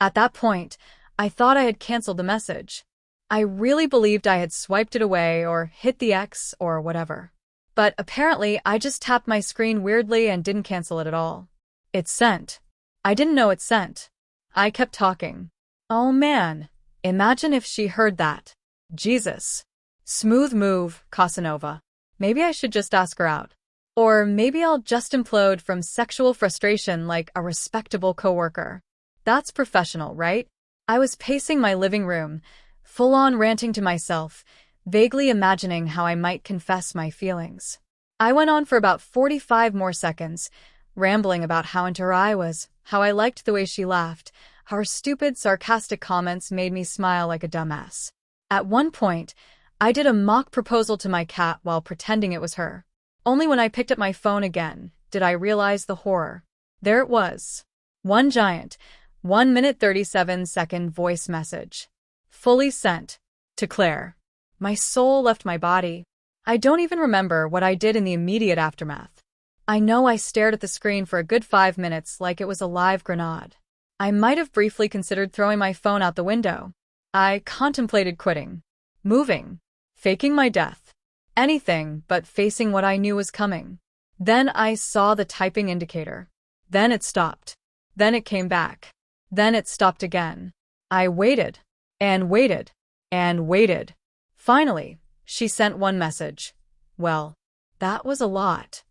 S1: At that point, I thought I had canceled the message. I really believed I had swiped it away or hit the X or whatever. But apparently, I just tapped my screen weirdly and didn't cancel it at all. It sent. I didn't know it sent. I kept talking. Oh man, imagine if she heard that. Jesus. Smooth move, Casanova. Maybe I should just ask her out. Or maybe I'll just implode from sexual frustration like a respectable coworker. That's professional, right? I was pacing my living room, full-on ranting to myself, vaguely imagining how I might confess my feelings. I went on for about 45 more seconds, rambling about how into her I was, how I liked the way she laughed, how her stupid, sarcastic comments made me smile like a dumbass. At one point, I did a mock proposal to my cat while pretending it was her. Only when I picked up my phone again did I realize the horror. There it was. One giant, 1 minute 37-second voice message. Fully sent. To Claire. My soul left my body. I don't even remember what I did in the immediate aftermath. I know I stared at the screen for a good 5 minutes like it was a live grenade. I might have briefly considered throwing my phone out the window. I contemplated quitting. Moving. Faking my death. Anything but facing what I knew was coming. Then I saw the typing indicator. Then it stopped. Then it came back. Then it stopped again. I waited and waited and waited. Finally, she sent one message. Well, that was a lot.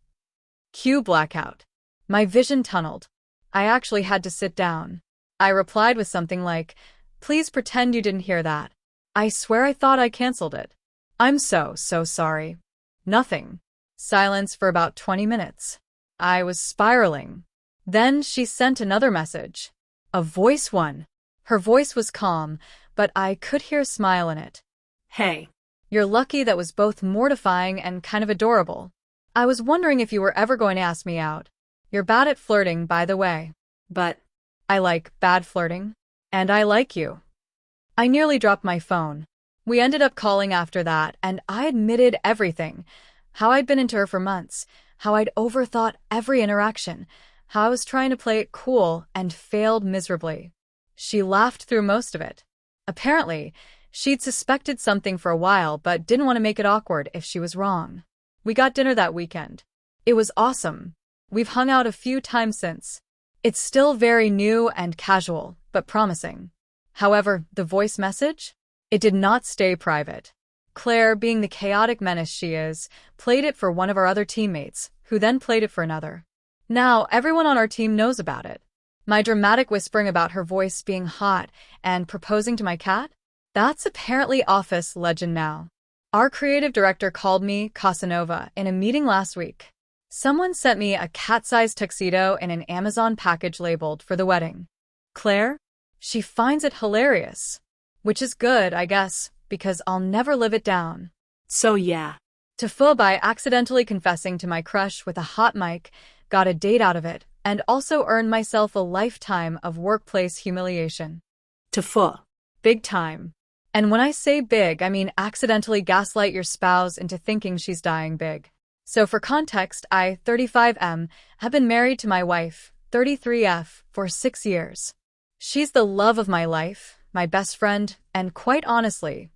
S1: Cue blackout. My vision tunneled. I actually had to sit down. I replied with something like, "Please pretend you didn't hear that. I swear I thought I canceled it. I'm so sorry." Nothing. Silence for about 20 minutes. I was spiraling. Then she sent another message. A voice one. Her voice was calm, but I could hear a smile in it.
S2: Hey.
S1: You're lucky. That was both mortifying and kind of adorable. I was wondering if you were ever going to ask me out. You're bad at flirting, by the way.
S2: But
S1: I like bad flirting. And I like you. I nearly dropped my phone. We ended up calling after that, and I admitted everything. How I'd been into her for months, how I'd overthought every interaction, how I was trying to play it cool and failed miserably. She laughed through most of it. Apparently, she'd suspected something for a while but didn't want to make it awkward if she was wrong. We got dinner that weekend. It was awesome. We've hung out a few times since. It's still very new and casual, but promising. However, the voice message? It did not stay private. Claire, being the chaotic menace she is, played it for one of our other teammates, who then played it for another. Now, everyone on our team knows about it. My dramatic whispering about her voice being hot and proposing to my cat? That's apparently office legend now. Our creative director called me Casanova in a meeting last week. Someone sent me a cat-sized tuxedo in an Amazon package labeled for the wedding. Claire? She finds it hilarious. Which is good, I guess, because I'll never live it down.
S2: So yeah.
S1: TIFU, by accidentally confessing to my crush with a hot mic, got a date out of it, and also earned myself a lifetime of workplace humiliation.
S2: TIFU.
S1: Big time. And when I say big, I mean accidentally gaslight your spouse into thinking she's dying big. So for context, I, 35M, have been married to my wife, 33F, for 6 years. She's the love of my life, my best friend, and quite honestly,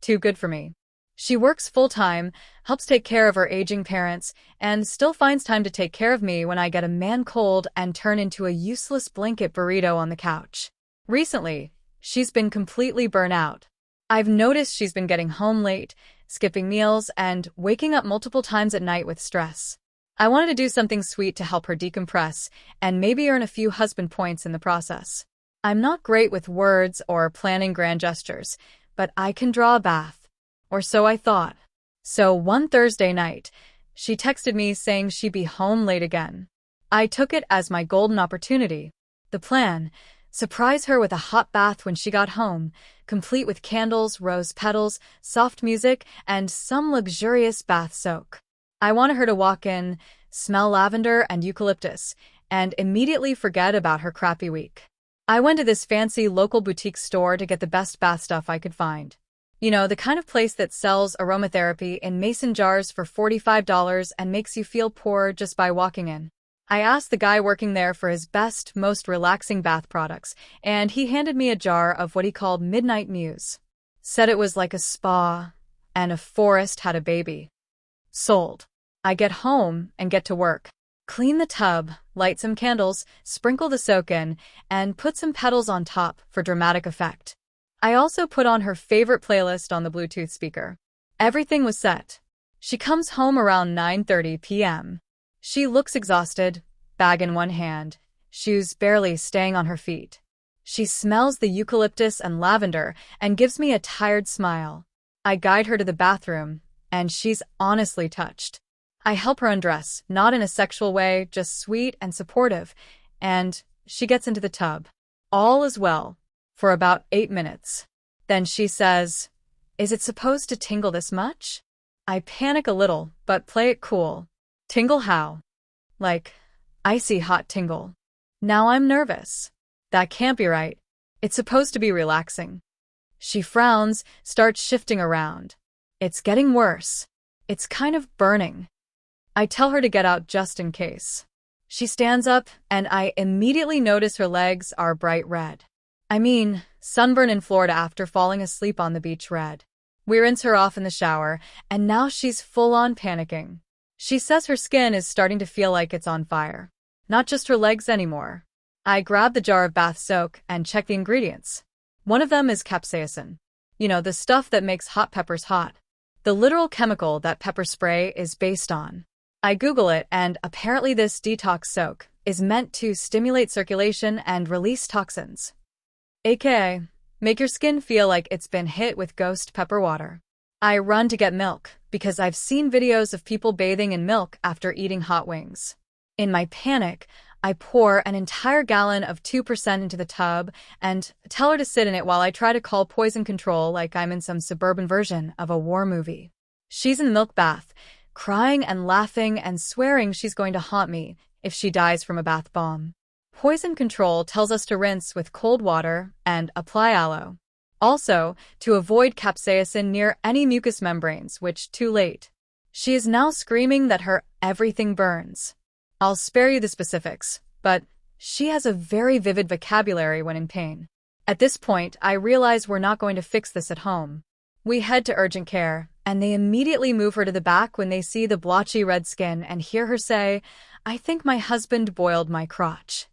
S1: too good for me. She works full-time, helps take care of her aging parents, and still finds time to take care of me when I get a man cold and turn into a useless blanket burrito on the couch. Recently, she's been completely burnt out. I've noticed she's been getting home late, skipping meals, and waking up multiple times at night with stress. I wanted to do something sweet to help her decompress and maybe earn a few husband points in the process. I'm not great with words or planning grand gestures, but I can draw a bath. Or so I thought. So one Thursday night, she texted me saying she'd be home late again. I took it as my golden opportunity. The plan: surprise her with a hot bath when she got home, complete with candles, rose petals, soft music, and some luxurious bath soak. I wanted her to walk in, smell lavender and eucalyptus, and immediately forget about her crappy week. I went to this fancy local boutique store to get the best bath stuff I could find. You know, the kind of place that sells aromatherapy in mason jars for $45 and makes you feel poor just by walking in. I asked the guy working there for his best, most relaxing bath products, and he handed me a jar of what he called Midnight Muse. Said it was like a spa, and a forest had a baby. Sold. I get home and get to work. Clean the tub, light some candles, sprinkle the soak in, and put some petals on top for dramatic effect. I also put on her favorite playlist on the Bluetooth speaker. Everything was set. She comes home around 9:30 p.m. She looks exhausted, bag in one hand, shoes barely staying on her feet. She smells the eucalyptus and lavender and gives me a tired smile. I guide her to the bathroom, and she's honestly touched. I help her undress, not in a sexual way, just sweet and supportive, and she gets into the tub. All is well, for about 8 minutes. Then she says, "Is it supposed to tingle this much?" I panic a little, but play it cool. Tingle how? Like, icy hot tingle. Now I'm nervous. That can't be right. It's supposed to be relaxing. She frowns, starts shifting around. It's getting worse. It's kind of burning. I tell her to get out just in case. She stands up, and I immediately notice her legs are bright red. I mean, sunburn in Florida after falling asleep on the beach red. We rinse her off in the shower, and now she's full-on panicking. She says her skin is starting to feel like it's on fire. Not just her legs anymore. I grab the jar of bath soak and check the ingredients. One of them is capsaicin. You know, the stuff that makes hot peppers hot. The literal chemical that pepper spray is based on. I Google it, and apparently this detox soak is meant to stimulate circulation and release toxins. AKA, make your skin feel like it's been hit with ghost pepper water. I run to get milk, because I've seen videos of people bathing in milk after eating hot wings. In my panic, I pour an entire gallon of 2% into the tub and tell her to sit in it while I try to call poison control like I'm in some suburban version of a war movie. She's in the milk bath, crying and laughing and swearing she's going to haunt me if she dies from a bath bomb. Poison control tells us to rinse with cold water and apply aloe. Also, to avoid capsaicin near any mucous membranes, which too late. She is now screaming that her everything burns. I'll spare you the specifics, but she has a very vivid vocabulary when in pain. At this point, I realize we're not going to fix this at home. We head to urgent care, and they immediately move her to the back when they see the blotchy red skin and hear her say, "I think my husband boiled my crotch."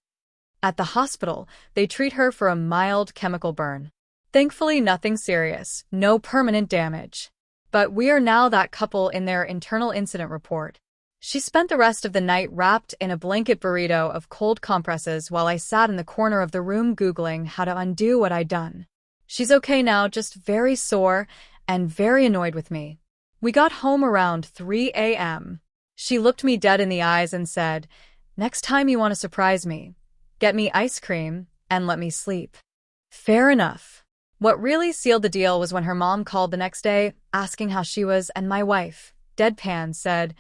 S1: At the hospital, they treat her for a mild chemical burn. Thankfully, nothing serious, no permanent damage. But we are now that couple in their internal incident report. She spent the rest of the night wrapped in a blanket burrito of cold compresses while I sat in the corner of the room Googling how to undo what I'd done. She's okay now, just very sore and very annoyed with me. We got home around 3 a.m. She looked me dead in the eyes and said, "Next time you want to surprise me, get me ice cream and let me sleep." Fair enough. What really sealed the deal was when her mom called the next day, asking how she was, and my wife, deadpan, said,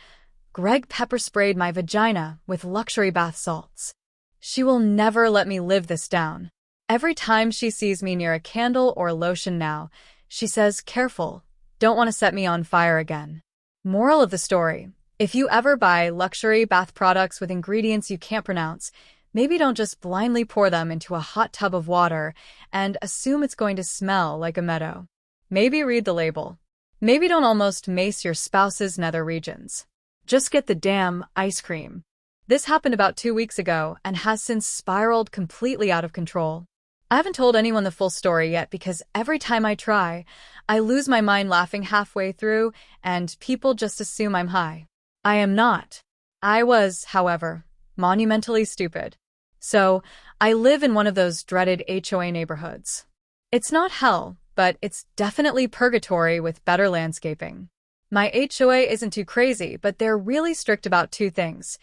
S1: "Greg pepper sprayed my vagina with luxury bath salts." She will never let me live this down. Every time she sees me near a candle or lotion now, she says, "Careful, don't want to set me on fire again." Moral of the story, if you ever buy luxury bath products with ingredients you can't pronounce, maybe don't just blindly pour them into a hot tub of water and assume it's going to smell like a meadow. Maybe read the label. Maybe don't almost mace your spouse's nether regions. Just get the damn ice cream. This happened about 2 weeks ago and has since spiraled completely out of control. I haven't told anyone the full story yet because every time I try, I lose my mind laughing halfway through and people just assume I'm high. I am not. I was, however, monumentally stupid. So, I live in one of those dreaded HOA neighborhoods. It's not hell, but it's definitely purgatory with better landscaping. My HOA isn't too crazy, but they're really strict about 2 things.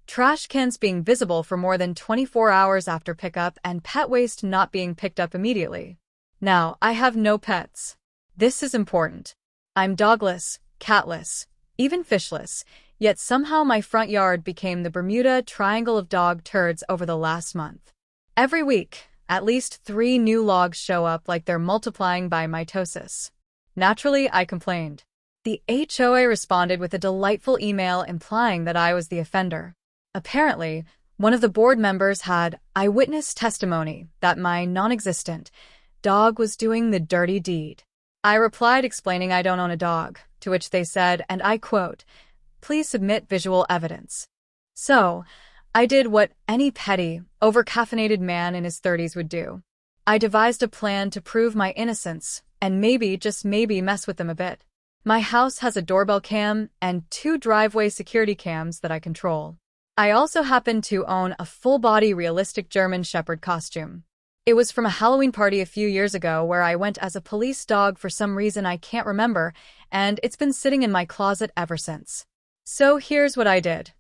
S1: Trash cans being visible for more than 24 hours after pickup and pet waste not being picked up immediately. Now, I have no pets. This is important. I'm dogless, catless, even fishless, yet somehow my front yard became the Bermuda Triangle of dog turds over the last month. Every week, at least 3 new logs show up like they're multiplying by mitosis. Naturally, I complained. The HOA responded with a delightful email implying that I was the offender. Apparently, one of the board members had eyewitness testimony that my non-existent dog was doing the dirty deed. I replied explaining I don't own a dog, to which they said, and I quote, "Please submit visual evidence." So, I did what any petty, over-caffeinated man in his 30s would do. I devised a plan to prove my innocence, and maybe, just maybe, mess with them a bit. My house has a doorbell cam and 2 driveway security cams that I control. I also happen to own a full-body realistic German Shepherd costume. It was from a Halloween party a few years ago where I went as a police dog for some reason I can't remember, and it's been sitting in my closet ever since. So here's what I did.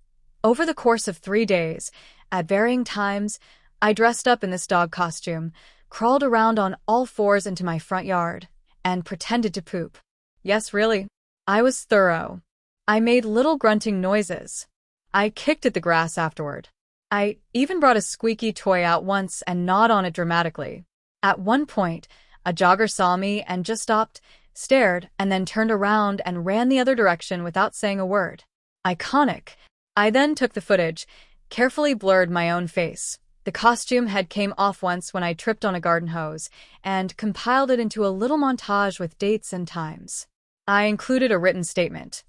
S1: Over the course of 3 days, at varying times, I dressed up in this dog costume, crawled around on all 4s into my front yard, and pretended to poop. Yes, really. I was thorough. I made little grunting noises. I kicked at the grass afterward. I even brought a squeaky toy out once and gnawed on it dramatically. At one point, a jogger saw me and just stopped, stared, and then turned around and ran the other direction without saying a word. Iconic. I then took the footage, carefully blurred my own face. The costume head came off once when I tripped on a garden hose, and compiled it into a little montage with dates and times. I included a written statement.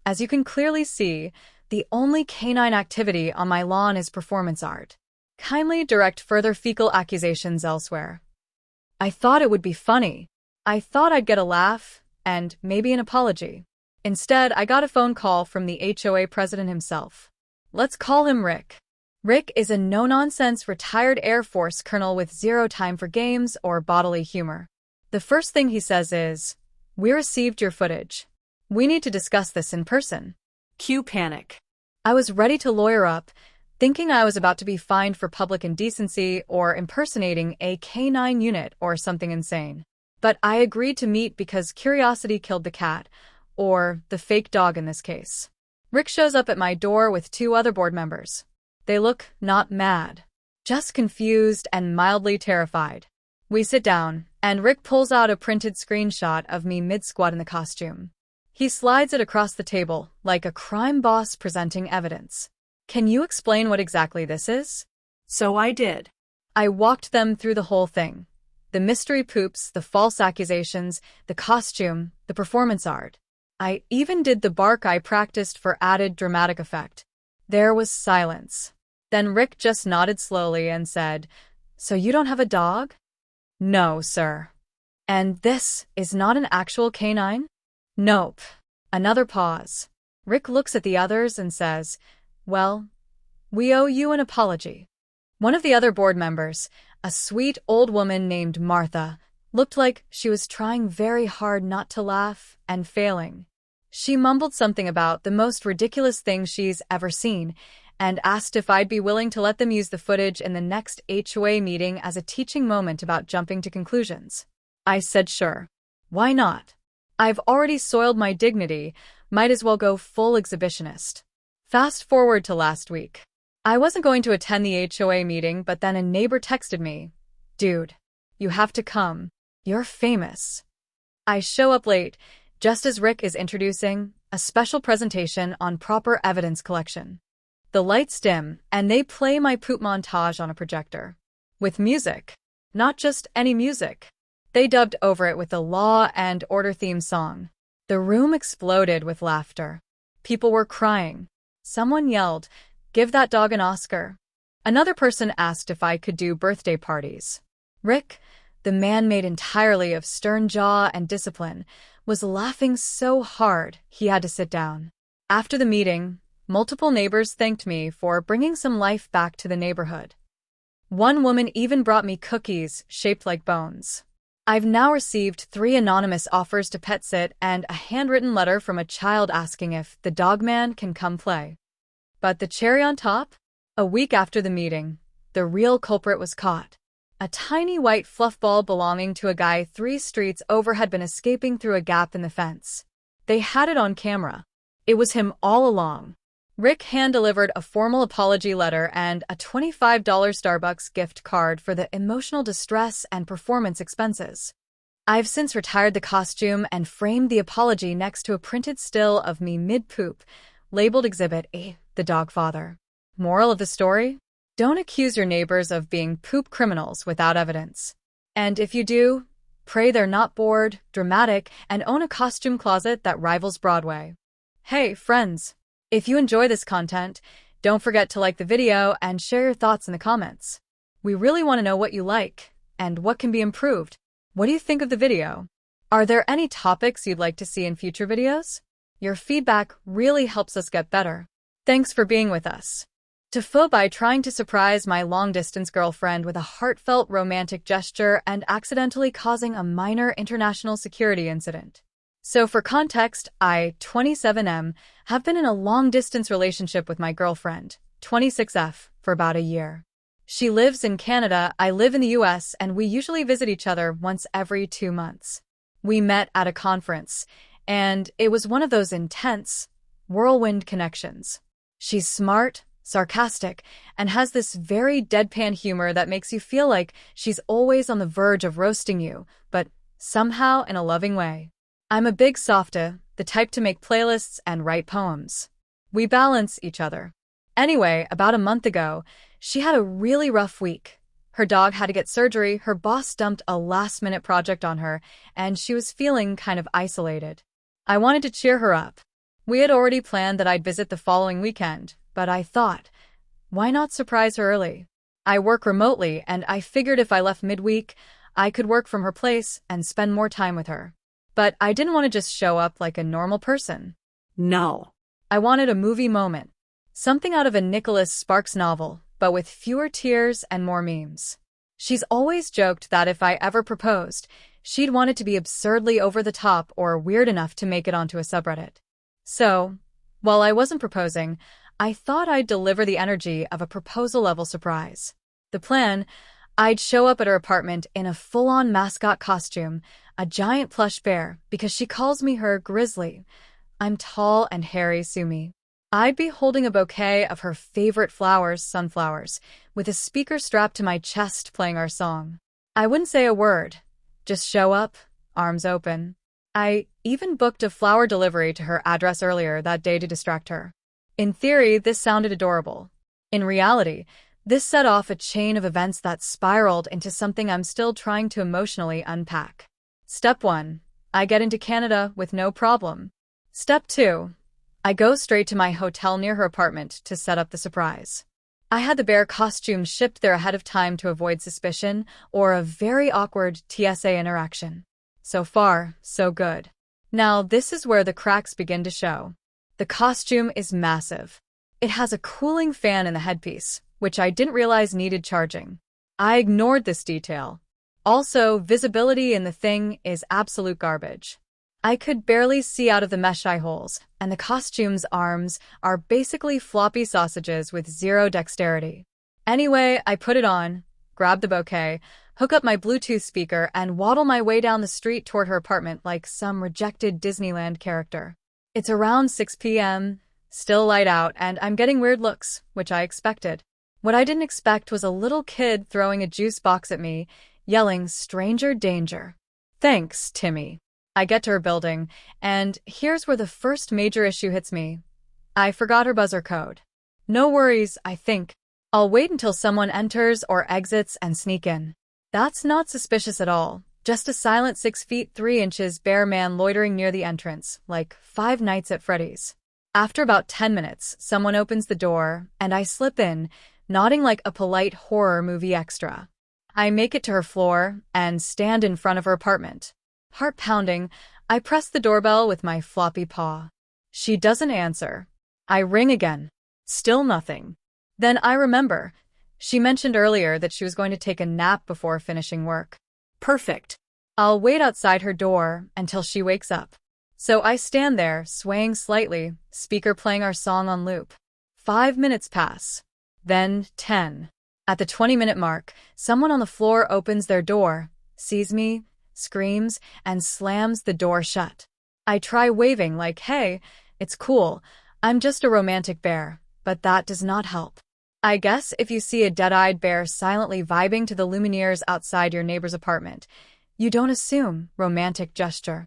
S1: As you can clearly see, the only canine activity on my lawn is performance art. Kindly direct further fecal accusations elsewhere. I thought it would be funny. I thought I'd get a laugh, and maybe an apology. Instead, I got a phone call from the HOA president himself. Let's call him Rick. Rick is a no-nonsense retired Air Force colonel with zero time for games or bodily humor. The first thing he says is, "We received your footage. We need to discuss this in person."
S2: Cue panic.
S1: I was ready to lawyer up, thinking I was about to be fined for public indecency or impersonating a K-9 unit or something insane. But I agreed to meet because curiosity killed the cat, or the fake dog in this case. Rick shows up at my door with two other board members. They look not mad, just confused and mildly terrified. We sit down, and Rick pulls out a printed screenshot of me mid-squat in the costume. He slides it across the table, like a crime boss presenting evidence. Can you explain what exactly this is?
S2: So I did.
S1: I walked them through the whole thing. The mystery poops, the false accusations, the costume, the performance art. I even did the bark I practiced for added dramatic effect. There was silence. Then Rick just nodded slowly and said, "So you don't have a dog?" "No, sir." "And this is not an actual canine?" "Nope." Another pause. Rick looks at the others and says, "Well, we owe you an apology." One of the other board members, a sweet old woman named Martha, looked like she was trying very hard not to laugh and failing. She mumbled something about the most ridiculous thing she's ever seen and asked if I'd be willing to let them use the footage in the next HOA meeting as a teaching moment about jumping to conclusions. I said sure. Why not? I've already soiled my dignity, might as well go full exhibitionist. Fast forward to last week. I wasn't going to attend the HOA meeting, but then a neighbor texted me, "Dude, you have to come. You're famous." I show up late, just as Rick is introducing a special presentation on proper evidence collection. The lights dim, and they play my poop montage on a projector. With music. Not just any music. They dubbed over it with the Law and Order theme song. The room exploded with laughter. People were crying. Someone yelled, "Give that dog an Oscar." Another person asked if I could do birthday parties. Rick, the man made entirely of stern jaw and discipline, was laughing so hard he had to sit down. After the meeting, multiple neighbors thanked me for bringing some life back to the neighborhood. One woman even brought me cookies shaped like bones. I've now received 3 anonymous offers to pet sit and a handwritten letter from a child asking if the dog man can come play. But the cherry on top? A week after the meeting, the real culprit was caught. A tiny white fluff ball belonging to a guy 3 streets over had been escaping through a gap in the fence. They had it on camera. It was him all along. Rick hand-delivered a formal apology letter and a $25 Starbucks gift card for the emotional distress and performance expenses. I've since retired the costume and framed the apology next to a printed still of me mid-poop, labeled Exhibit A, the dog father. Moral of the story? Don't accuse your neighbors of being poop criminals without evidence. And if you do, pray they're not bored, dramatic, and own a costume closet that rivals Broadway. Hey, friends! If you enjoy this content, don't forget to like the video and share your thoughts in the comments. We really want to know what you like and what can be improved. What do you think of the video? Are there any topics you'd like to see in future videos? Your feedback really helps us get better. Thanks for being with us. TIFU by trying to surprise my long-distance girlfriend with a heartfelt romantic gesture and accidentally causing a minor international security incident. So for context, I, 27M, have been in a long-distance relationship with my girlfriend, 26F, for about a year. She lives in Canada, I live in the US, and we usually visit each other once every 2 months. We met at a conference, and it was one of those intense, whirlwind connections. She's smart, sarcastic, and has this very deadpan humor that makes you feel like she's always on the verge of roasting you, but somehow in a loving way. I'm a big softa, the type to make playlists and write poems. We balance each other. Anyway, about a month ago, she had a really rough week. Her dog had to get surgery, her boss dumped a last-minute project on her, and she was feeling kind of isolated. I wanted to cheer her up. We had already planned that I'd visit the following weekend, but I thought, why not surprise her early? I work remotely, and I figured if I left midweek, I could work from her place and spend more time with her. But I didn't want to just show up like a normal person.
S2: No.
S1: I wanted a movie moment. Something out of a Nicholas Sparks novel, but with fewer tears and more memes. She's always joked that if I ever proposed, she'd want it to be absurdly over the top or weird enough to make it onto a subreddit. So, while I wasn't proposing, I thought I'd deliver the energy of a proposal-level surprise. The plan: I'd show up at her apartment in a full-on mascot costume, a giant plush bear, because she calls me her grizzly. I'm tall and hairy, sue me. I'd be holding a bouquet of her favorite flowers, sunflowers, with a speaker strapped to my chest playing our song. I wouldn't say a word, just show up, arms open. I even booked a flower delivery to her address earlier that day to distract her. In theory, this sounded adorable. In reality, this set off a chain of events that spiraled into something I'm still trying to emotionally unpack. Step 1. I get into Canada with no problem. Step 2. I go straight to my hotel near her apartment to set up the surprise. I had the bear costume shipped there ahead of time to avoid suspicion or a very awkward TSA interaction. So far, so good. Now, this is where the cracks begin to show. The costume is massive. It has a cooling fan in the headpiece, which I didn't realize needed charging. I ignored this detail. Also, visibility in the thing is absolute garbage. I could barely see out of the mesh eye holes, and the costume's arms are basically floppy sausages with zero dexterity. Anyway, I put it on, grab the bouquet, hook up my Bluetooth speaker, and waddle my way down the street toward her apartment like some rejected Disneyland character. It's around 6 p.m., still light out, and I'm getting weird looks, which I expected. What I didn't expect was a little kid throwing a juice box at me, yelling, "Stranger danger." Thanks, Timmy. I get to her building, and here's where the first major issue hits me. I forgot her buzzer code. No worries, I think. I'll wait until someone enters or exits and sneak in. That's not suspicious at all. Just a silent 6 feet 3 inches bear man loitering near the entrance, like Five Nights at Freddy's. After about 10 minutes, someone opens the door, and I slip in, nodding like a polite horror movie extra. I make it to her floor and stand in front of her apartment. Heart pounding, I press the doorbell with my floppy paw. She doesn't answer. I ring again. Still nothing. Then I remember. She mentioned earlier that she was going to take a nap before finishing work.
S2: Perfect.
S1: I'll wait outside her door until she wakes up. So I stand there, swaying slightly, speaker playing our song on loop. 5 minutes pass. Then 10. At the 20-minute mark, someone on the floor opens their door, sees me, screams, and slams the door shut. I try waving like, hey, it's cool, I'm just a romantic bear, but that does not help. I guess if you see a dead-eyed bear silently vibing to the Lumineers outside your neighbor's apartment, you don't assume romantic gesture.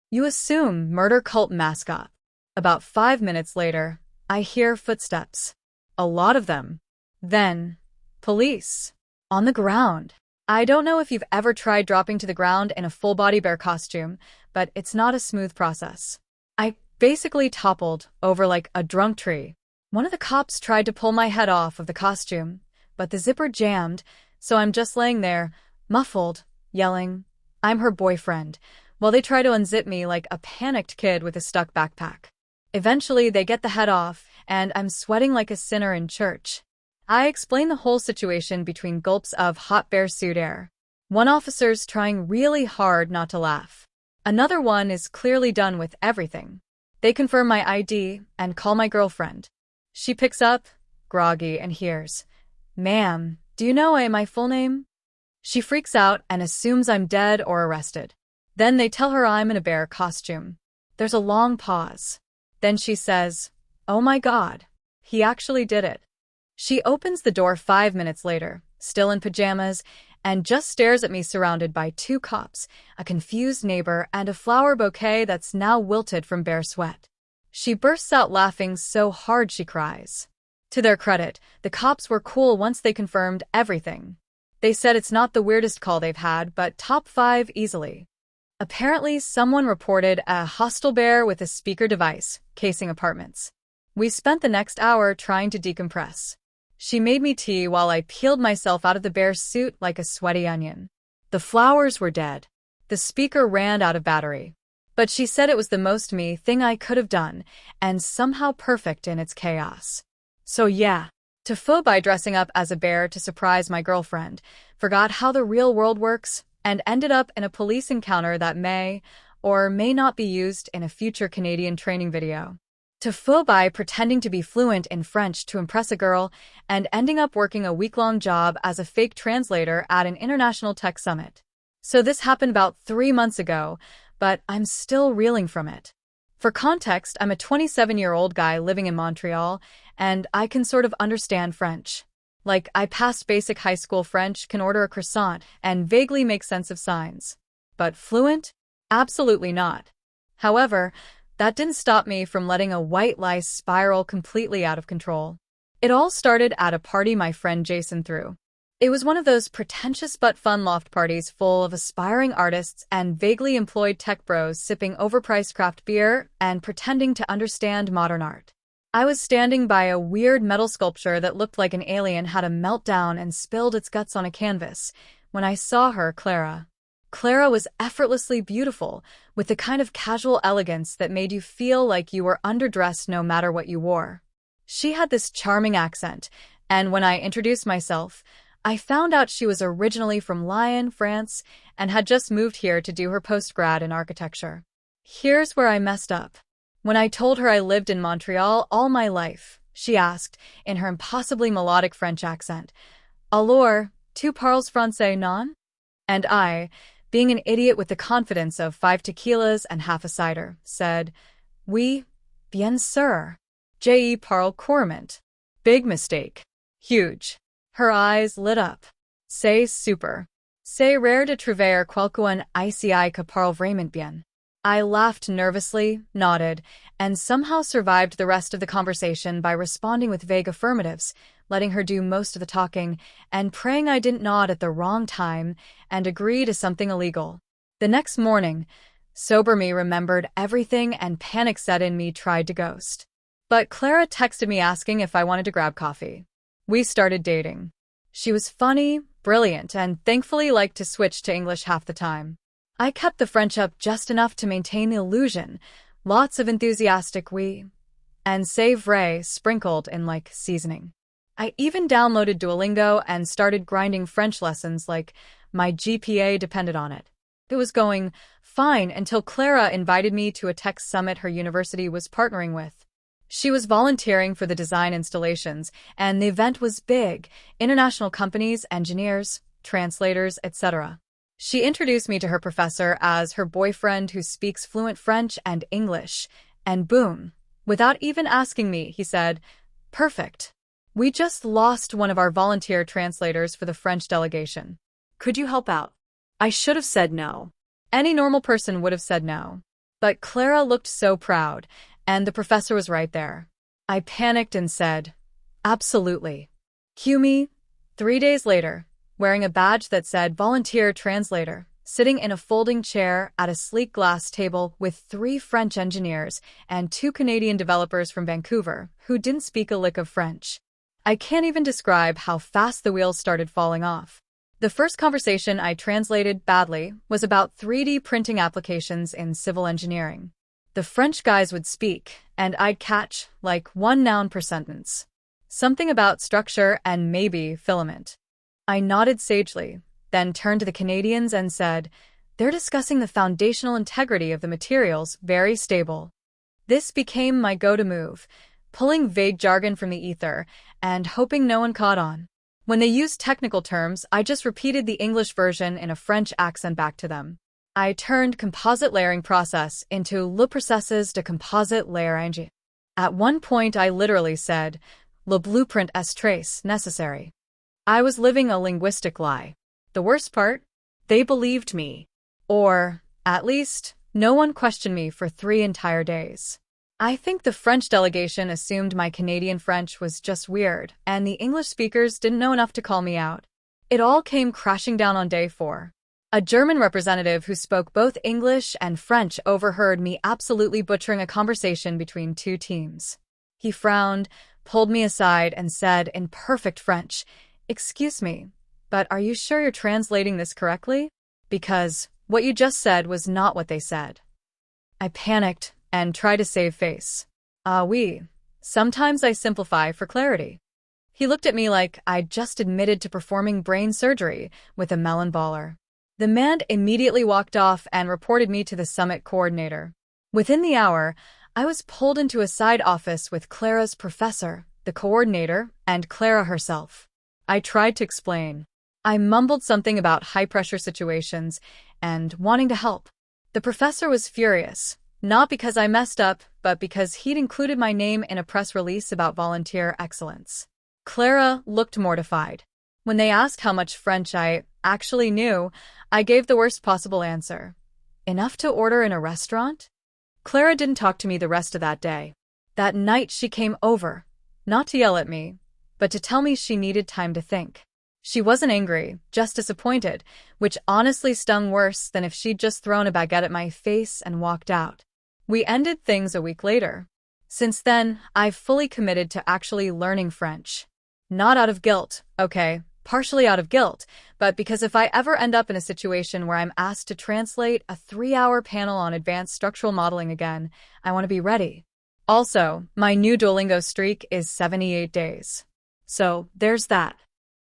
S1: You assume murder cult mascot. About 5 minutes later, I hear footsteps. A lot of them. Then, police. On the ground. I don't know if you've ever tried dropping to the ground in a full-body bear costume, but it's not a smooth process. I basically toppled over like a drunk tree. One of the cops tried to pull my head off of the costume, but the zipper jammed, so I'm just laying there, muffled, yelling, "I'm her boyfriend," while they try to unzip me like a panicked kid with a stuck backpack. Eventually, they get the head off, and I'm sweating like a sinner in church. I explain the whole situation between gulps of hot bear suit air. One officer's trying really hard not to laugh. Another one is clearly done with everything. They confirm my ID and call my girlfriend. She picks up, groggy, and hears, "Ma'am, do you know my full name?" She freaks out and assumes I'm dead or arrested. Then they tell her I'm in a bear costume. There's a long pause. Then she says, "Oh my God, he actually did it." She opens the door 5 minutes later, still in pajamas, and just stares at me surrounded by 2 cops, a confused neighbor, and a flower bouquet that's now wilted from bear sweat. She bursts out laughing so hard she cries. To their credit, the cops were cool once they confirmed everything. They said it's not the weirdest call they've had, but top 5 easily. Apparently, someone reported a hostile bear with a speaker device casing apartments. We spent the next hour trying to decompress. She made me tea while I peeled myself out of the bear's suit like a sweaty onion. The flowers were dead. The speaker ran out of battery. But she said it was the most me thing I could have done, and somehow perfect in its chaos. So yeah, TIFU by dressing up as a bear to surprise my girlfriend, forgot how the real world works, and ended up in a police encounter that may or may not be used in a future Canadian training video. TIFU by pretending to be fluent in French to impress a girl, and ending up working a week-long job as a fake translator at an international tech summit. So this happened about 3 months ago, but I'm still reeling from it. For context, I'm a 27-year-old guy living in Montreal, and I can sort of understand French. Like, I passed basic high school French, can order a croissant, and vaguely make sense of signs. But fluent? Absolutely not. However, that didn't stop me from letting a white lie spiral completely out of control. It all started at a party my friend Jason threw. It was one of those pretentious but fun loft parties full of aspiring artists and vaguely employed tech bros sipping overpriced craft beer and pretending to understand modern art. I was standing by a weird metal sculpture that looked like an alien had a meltdown and spilled its guts on a canvas when I saw her, Clara. Clara was effortlessly beautiful, with the kind of casual elegance that made you feel like you were underdressed no matter what you wore. She had this charming accent, and when I introduced myself, I found out she was originally from Lyon, France, and had just moved here to do her postgrad in architecture. Here's where I messed up. When I told her I lived in Montreal all my life, she asked, in her impossibly melodic French accent, "Alors, tu parles français, non?" And I, being an idiot with the confidence of 5 tequilas and half a cider, said, "Oui, bien sûr. Je parle couramment." Big mistake. Huge. Her eyes lit up. C'est super. C'est rare de trouver quelqu'un ici que parle vraiment bien. I laughed nervously, nodded, and somehow survived the rest of the conversation by responding with vague affirmatives, letting her do most of the talking, and praying I didn't nod at the wrong time and agree to something illegal. The next morning, sober me remembered everything and panic set in me tried to ghost. But Clara texted me asking if I wanted to grab coffee. We started dating. She was funny, brilliant, and thankfully liked to switch to English half the time. I kept the French up just enough to maintain the illusion, lots of enthusiastic oui, and c'est vrai sprinkled in like seasoning. I even downloaded Duolingo and started grinding French lessons like my GPA depended on it. It was going fine until Clara invited me to a tech summit her university was partnering with. She was volunteering for the design installations, and the event was big, international companies, engineers, translators, etc. She introduced me to her professor as her boyfriend who speaks fluent French and English, and boom, without even asking me, he said, "Perfect. We just lost one of our volunteer translators for the French delegation.
S2: Could you help out?" I should have said no.
S1: Any normal person would have said no. But Clara looked so proud, and the professor was right there. I panicked and said, "Absolutely." Cue me, 3 days later, wearing a badge that said volunteer translator, sitting in a folding chair at a sleek glass table with 3 French engineers and 2 Canadian developers from Vancouver who didn't speak a lick of French. I can't even describe how fast the wheels started falling off. The first conversation I translated badly was about 3D printing applications in civil engineering. The French guys would speak, and I'd catch, like, 1 noun per sentence. Something about structure and maybe filament. I nodded sagely, then turned to the Canadians and said, "They're discussing the foundational integrity of the materials, very stable." This became my go-to move, pulling vague jargon from the ether and hoping no one caught on. When they used technical terms, I just repeated the English version in a French accent back to them. I turned composite layering process into le processus de composite layering. At one point, I literally said, "Le blueprint est très nécessaire." I was living a linguistic lie. The worst part? They believed me. Or, at least, no one questioned me for 3 entire days. I think the French delegation assumed my Canadian French was just weird, and the English speakers didn't know enough to call me out. It all came crashing down on day 4. A German representative who spoke both English and French overheard me absolutely butchering a conversation between two teams. He frowned, pulled me aside, and said in perfect French, "Excuse me, but are you sure you're translating this correctly? Because what you just said was not what they said." I panicked and tried to save face. Ah oui, sometimes I simplify for clarity. He looked at me like I'd just admitted to performing brain surgery with a melon baller. The man immediately walked off and reported me to the summit coordinator. Within the hour, I was pulled into a side office with Clara's professor, the coordinator, and Clara herself. I tried to explain. I mumbled something about high-pressure situations and wanting to help. The professor was furious, not because I messed up, but because he'd included my name in a press release about volunteer excellence. Clara looked mortified. When they asked how much French I actually knew, I gave the worst possible answer. Enough to order in a restaurant? Clara didn't talk to me the rest of that day. That night she came over, not to yell at me, but to tell me she needed time to think. She wasn't angry, just disappointed, which honestly stung worse than if she'd just thrown a baguette at my face and walked out. We ended things a week later. Since then, I've fully committed to actually learning French. Not out of guilt, okay, partially out of guilt, but because if I ever end up in a situation where I'm asked to translate a 3-hour panel on advanced structural modeling again, I want to be ready. Also, my new Duolingo streak is 78 days. So, there's that.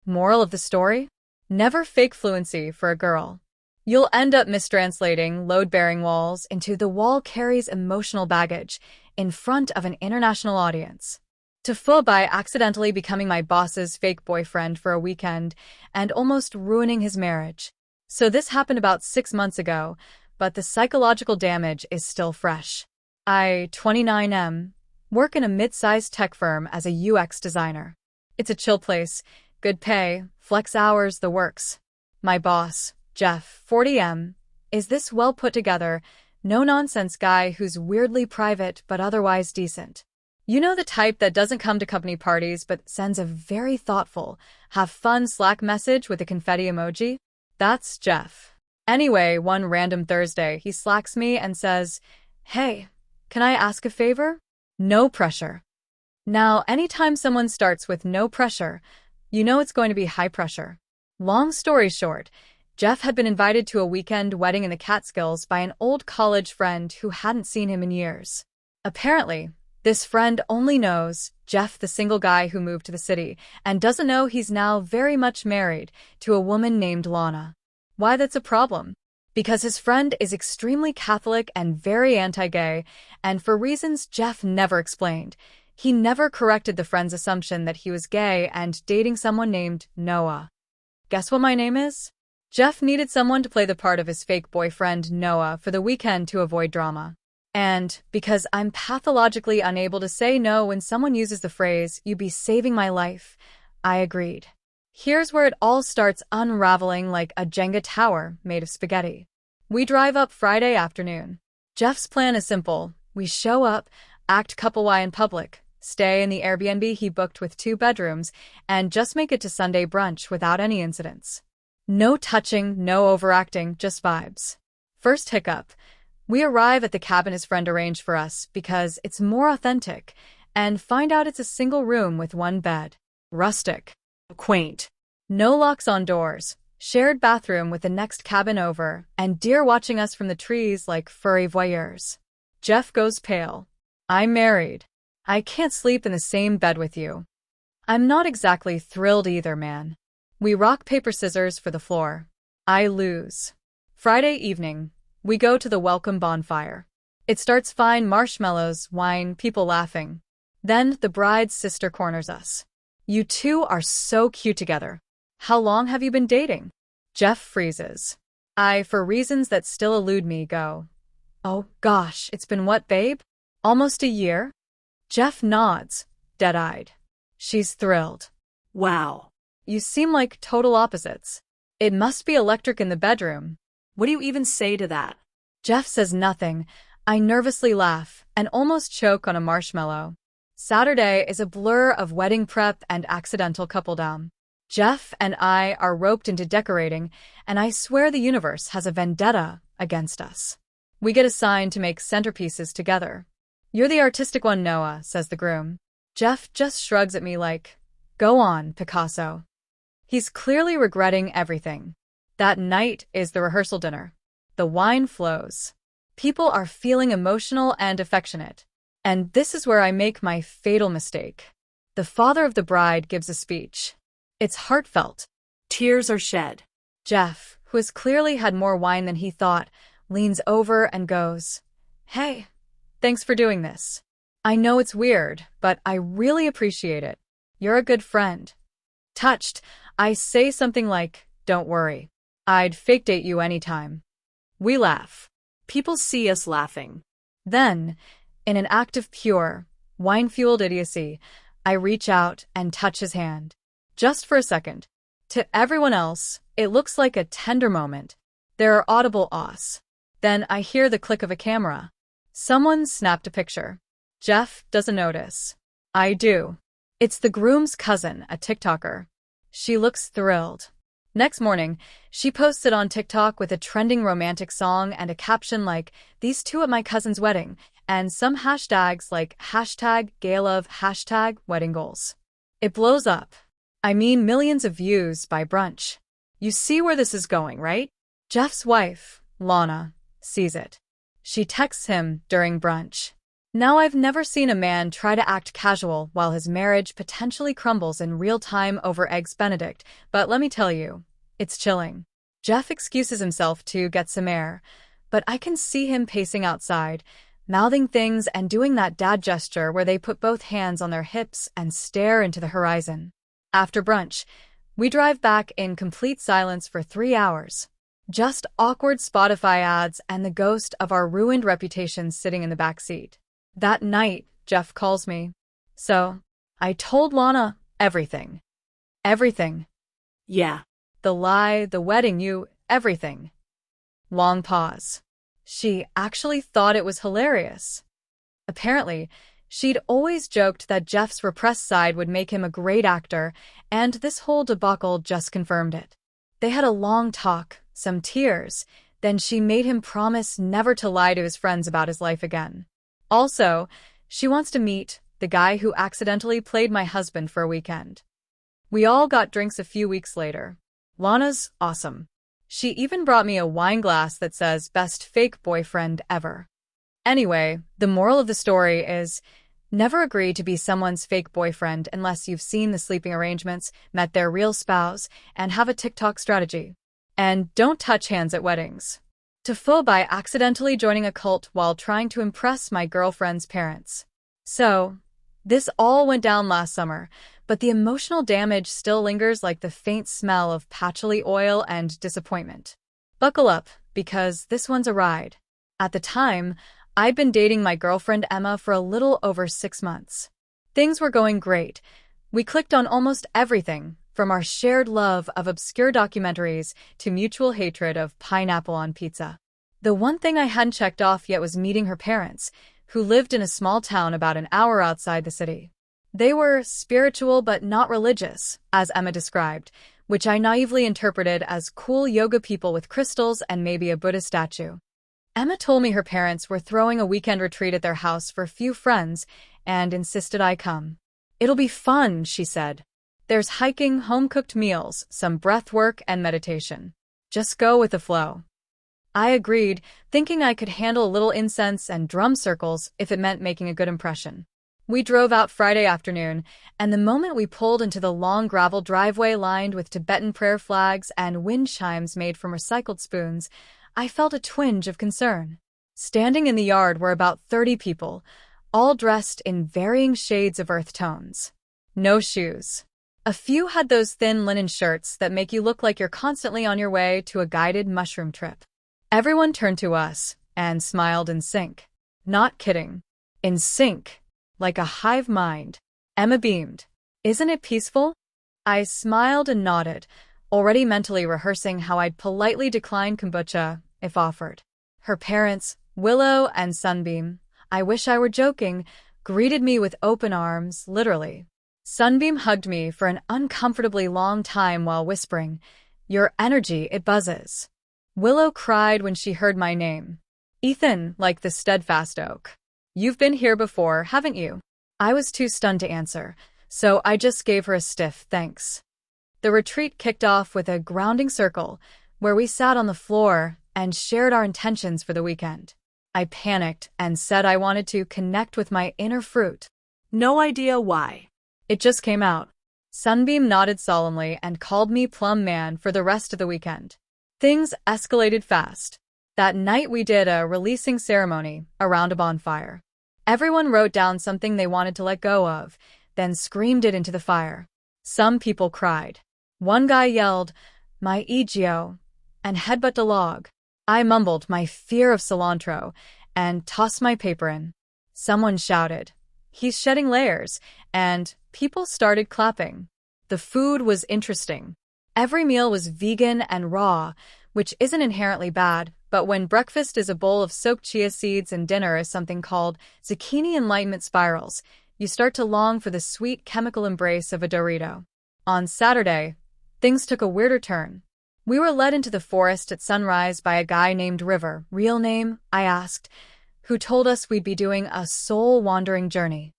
S1: Moral of the story? Never fake fluency for a girl. You'll end up mistranslating load-bearing walls into "the wall carries emotional baggage" in front of an international audience. TIFU by accidentally becoming my boss's fake boyfriend for a weekend and almost ruining his marriage. So this happened about 6 months ago, but the psychological damage is still fresh. I, 29M, work in a mid-sized tech firm as a UX designer. It's a chill place, good pay, flex hours, the works. My boss, Jeff, 40M, is this well-put-together, no-nonsense guy who's weirdly private but otherwise decent. You know, the type that doesn't come to company parties but sends a very thoughtful, have fun Slack message with a confetti emoji? That's Jeff. Anyway, one random Thursday, he Slacks me and says, "Hey, can I ask a favor?" No pressure. Now, anytime someone starts with no pressure, you know it's going to be high pressure. Long story short, Jeff had been invited to a weekend wedding in the Catskills by an old college friend who hadn't seen him in years. Apparently, this friend only knows Jeff, the single guy who moved to the city, and doesn't know he's now very much married to a woman named Lana. Why that's a problem? Because his friend is extremely Catholic and very anti-gay, and for reasons Jeff never explained, he never corrected the friend's assumption that he was gay and dating someone named Noah. Guess what my name is? Jeff needed someone to play the part of his fake boyfriend Noah for the weekend to avoid drama. And because I'm pathologically unable to say no when someone uses the phrase, "you'd be saving my life," I agreed. Here's where it all starts unraveling like a Jenga tower made of spaghetti. We drive up Friday afternoon. Jeff's plan is simple. We show up, act couple Y in public, stay in the Airbnb he booked with 2 bedrooms, and just make it to Sunday brunch without any incidents. No touching, no overacting, just vibes. First hiccup. We arrive at the cabin his friend arranged for us because it's more authentic, and find out it's a single room with 1 bed. Rustic. Quaint. No locks on doors. Shared bathroom with the next cabin over, and deer watching us from the trees like furry voyeurs. Jeff goes pale. "I'm married. I can't sleep in the same bed with you." I'm not exactly thrilled either, man. We rock, paper, scissors for the floor. I lose. Friday evening. We go to the welcome bonfire. It starts fine, marshmallows, wine, people laughing. Then the bride's sister corners us. "You two are so cute together. How long have you been dating?" Jeff freezes. I, for reasons that still elude me, go, "Oh gosh, it's been what, babe? Almost a year?" Jeff nods, dead-eyed. She's thrilled.
S2: Wow.
S1: You seem like total opposites. It must be electric in the bedroom.
S2: What do you even say to that?
S1: Jeff says nothing. I nervously laugh and almost choke on a marshmallow. Saturday is a blur of wedding prep and accidental coupledom. Jeff and I are roped into decorating, and I swear the universe has a vendetta against us. We get assigned to make centerpieces together. You're the artistic one, Noah, says the groom. Jeff just shrugs at me like, go on, Picasso. He's clearly regretting everything. That night is the rehearsal dinner. The wine flows. People are feeling emotional and affectionate. And this is where I make my fatal mistake. The father of the bride gives a speech. It's heartfelt.
S2: Tears are shed.
S1: Jeff, who has clearly had more wine than he thought, leans over and goes, "Hey, thanks for doing this. I know it's weird, but I really appreciate it. You're a good friend." Touched, I say something like, "Don't worry. I'd fake date you anytime." We laugh.
S2: People see us laughing.
S1: Then, in an act of pure, wine-fueled idiocy, I reach out and touch his hand. Just for a second. To everyone else, it looks like a tender moment. There are audible ahs. Then I hear the click of a camera. Someone snapped a picture. Jeff doesn't notice. I do. It's the groom's cousin, a TikToker. She looks thrilled. Next morning, she posted on TikTok with a trending romantic song and a caption like, "These two at my cousin's wedding," and some hashtags like #GayLove, #wedding-goals. It blows up. I mean, millions of views by brunch. You see where this is going, right? Jeff's wife, Lana, sees it. She texts him during brunch. Now, I've never seen a man try to act casual while his marriage potentially crumbles in real time over Eggs Benedict, but let me tell you, it's chilling. Jeff excuses himself to get some air, but I can see him pacing outside, mouthing things and doing that dad gesture where they put both hands on their hips and stare into the horizon. After brunch, we drive back in complete silence for 3 hours. Just awkward Spotify ads and the ghost of our ruined reputation sitting in the back seat. That night, Jeff calls me. "So, I told Lana everything." Everything.
S2: Yeah.
S1: The lie, the wedding, everything. Long pause. She actually thought it was hilarious. Apparently, she'd always joked that Jeff's repressed side would make him a great actor, and this whole debacle just confirmed it. They had a long talk, some tears, then she made him promise never to lie to his friends about his life again. Also, she wants to meet the guy who accidentally played my husband for a weekend. We all got drinks a few weeks later. Lana's awesome. She even brought me a wine glass that says "Best Fake Boyfriend Ever." Anyway, the moral of the story is, never agree to be someone's fake boyfriend unless you've seen the sleeping arrangements, met their real spouse, and have a TikTok strategy. And don't touch hands at weddings. TIFU by accidentally joining a cult while trying to impress my girlfriend's parents. So, this all went down last summer, but the emotional damage still lingers like the faint smell of patchouli oil and disappointment. Buckle up, because this one's a ride. At the time, I'd been dating my girlfriend Emma for a little over 6 months. Things were going great. We clicked on almost everything, from our shared love of obscure documentaries to mutual hatred of pineapple on pizza. The one thing I hadn't checked off yet was meeting her parents, who lived in a small town about an hour outside the city. They were spiritual but not religious, as Emma described, which I naively interpreted as cool yoga people with crystals and maybe a Buddha statue. Emma told me her parents were throwing a weekend retreat at their house for a few friends and insisted I come. "It'll be fun," she said. "There's hiking, home-cooked meals, some breath work, and meditation. Just go with the flow." I agreed, thinking I could handle a little incense and drum circles if it meant making a good impression. We drove out Friday afternoon, and the moment we pulled into the long gravel driveway lined with Tibetan prayer flags and wind chimes made from recycled spoons, I felt a twinge of concern. Standing in the yard were about 30 people, all dressed in varying shades of earth tones. No shoes. A few had those thin linen shirts that make you look like you're constantly on your way to a guided mushroom trip. Everyone turned to us and smiled in sync. Not kidding. In sync. Like a hive mind. Emma beamed. "Isn't it peaceful?" I smiled and nodded, already mentally rehearsing how I'd politely decline kombucha if offered. Her parents, Willow and Sunbeam, I wish I were joking, greeted me with open arms, literally. Sunbeam hugged me for an uncomfortably long time while whispering, "Your energy, it buzzes." Willow cried when she heard my name. "Ethan, like the steadfast oak. You've been here before, haven't you?" I was too stunned to answer, so I just gave her a stiff thanks. The retreat kicked off with a grounding circle, where we sat on the floor and shared our intentions for the weekend. I panicked and said I wanted to connect with my inner fruit.
S2: No idea why.
S1: It just came out. Sunbeam nodded solemnly and called me Plum Man for the rest of the weekend. Things escalated fast. That night we did a releasing ceremony around a bonfire. Everyone wrote down something they wanted to let go of, then screamed it into the fire. Some people cried. One guy yelled, "My Egio," and headbutted a log. I mumbled my fear of cilantro and tossed my paper in. Someone shouted, "He's shedding layers," and people started clapping. The food was interesting. Every meal was vegan and raw, which isn't inherently bad, but when breakfast is a bowl of soaked chia seeds and dinner is something called zucchini enlightenment spirals, you start to long for the sweet chemical embrace of a Dorito. On Saturday, things took a weirder turn. We were led into the forest at sunrise by a guy named River, real name, I asked, who told us we'd be doing a soul-wandering journey.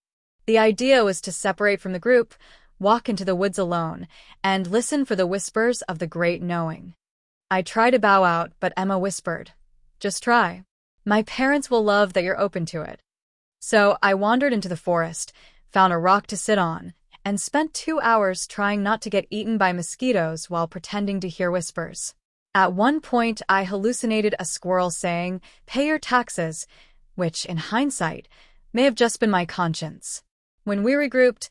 S1: The idea was to separate from the group, walk into the woods alone, and listen for the whispers of the great knowing. I tried to bow out, but Emma whispered, "Just try. My parents will love that you're open to it." So I wandered into the forest, found a rock to sit on, and spent 2 hours trying not to get eaten by mosquitoes while pretending to hear whispers. At one point, I hallucinated a squirrel saying, "Pay your taxes," which, in hindsight, may have just been my conscience. When we regrouped,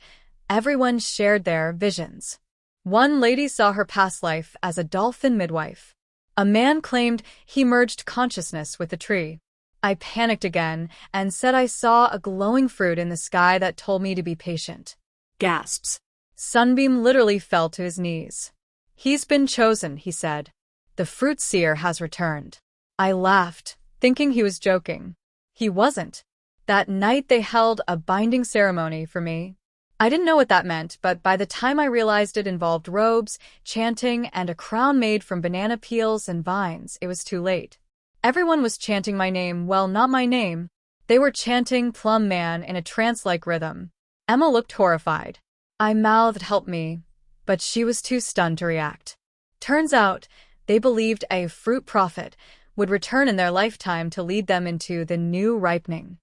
S1: everyone shared their visions. One lady saw her past life as a dolphin midwife. A man claimed he merged consciousness with a tree. I panicked again and said I saw a glowing fruit in the sky that told me to be patient.
S2: Gasps.
S1: Sunbeam literally fell to his knees. "He's been chosen," he said. "The fruit seer has returned." I laughed, thinking he was joking. He wasn't. That night they held a binding ceremony for me. I didn't know what that meant, but by the time I realized it involved robes, chanting, and a crown made from banana peels and vines, it was too late. Everyone was chanting my name, well, not my name. They were chanting Plum Man in a trance-like rhythm. Emma looked horrified. I mouthed, "Help me," but she was too stunned to react. Turns out, they believed a fruit prophet would return in their lifetime to lead them into the new ripening.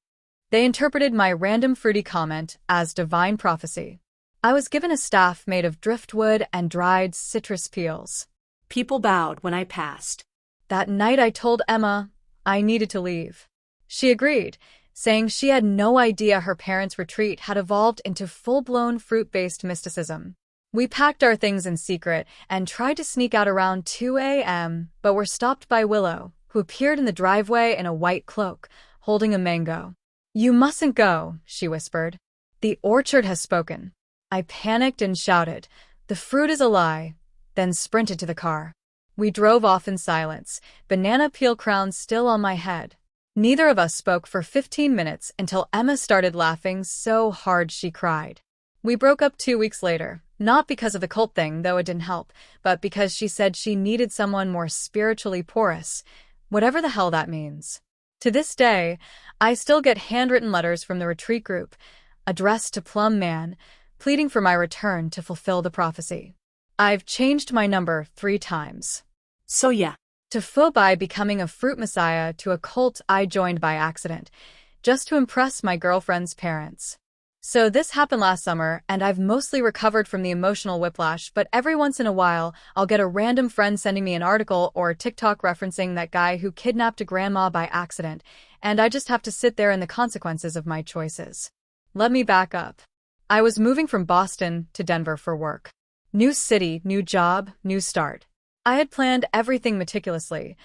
S1: They interpreted my random fruity comment as divine prophecy. I was given a staff made of driftwood and dried citrus peels.
S2: People bowed when I passed.
S1: That night I told Emma I needed to leave. She agreed, saying she had no idea her parents' retreat had evolved into full-blown fruit-based mysticism. We packed our things in secret and tried to sneak out around 2 a.m., but were stopped by Willow, who appeared in the driveway in a white cloak, holding a mango. "You mustn't go," she whispered. "The orchard has spoken." I panicked and shouted, "The fruit is a lie," then sprinted to the car. We drove off in silence, banana peel crowns still on my head. Neither of us spoke for 15 minutes until Emma started laughing so hard she cried. We broke up 2 weeks later, not because of the cult thing, though it didn't help, but because she said she needed someone more spiritually porous, whatever the hell that means. To this day, I still get handwritten letters from the retreat group, addressed to Plum Man, pleading for my return to fulfill the prophecy. I've changed my number 3 times.
S2: So yeah.
S1: To faux by becoming a fruit messiah to a cult I joined by accident, just to impress my girlfriend's parents. So this happened last summer, and I've mostly recovered from the emotional whiplash, but every once in a while, I'll get a random friend sending me an article or TikTok referencing that guy who kidnapped a grandma by accident, and I just have to sit there in the consequences of my choices. Let me back up. I was moving from Boston to Denver for work. New city, new job, new start. I had planned everything meticulously.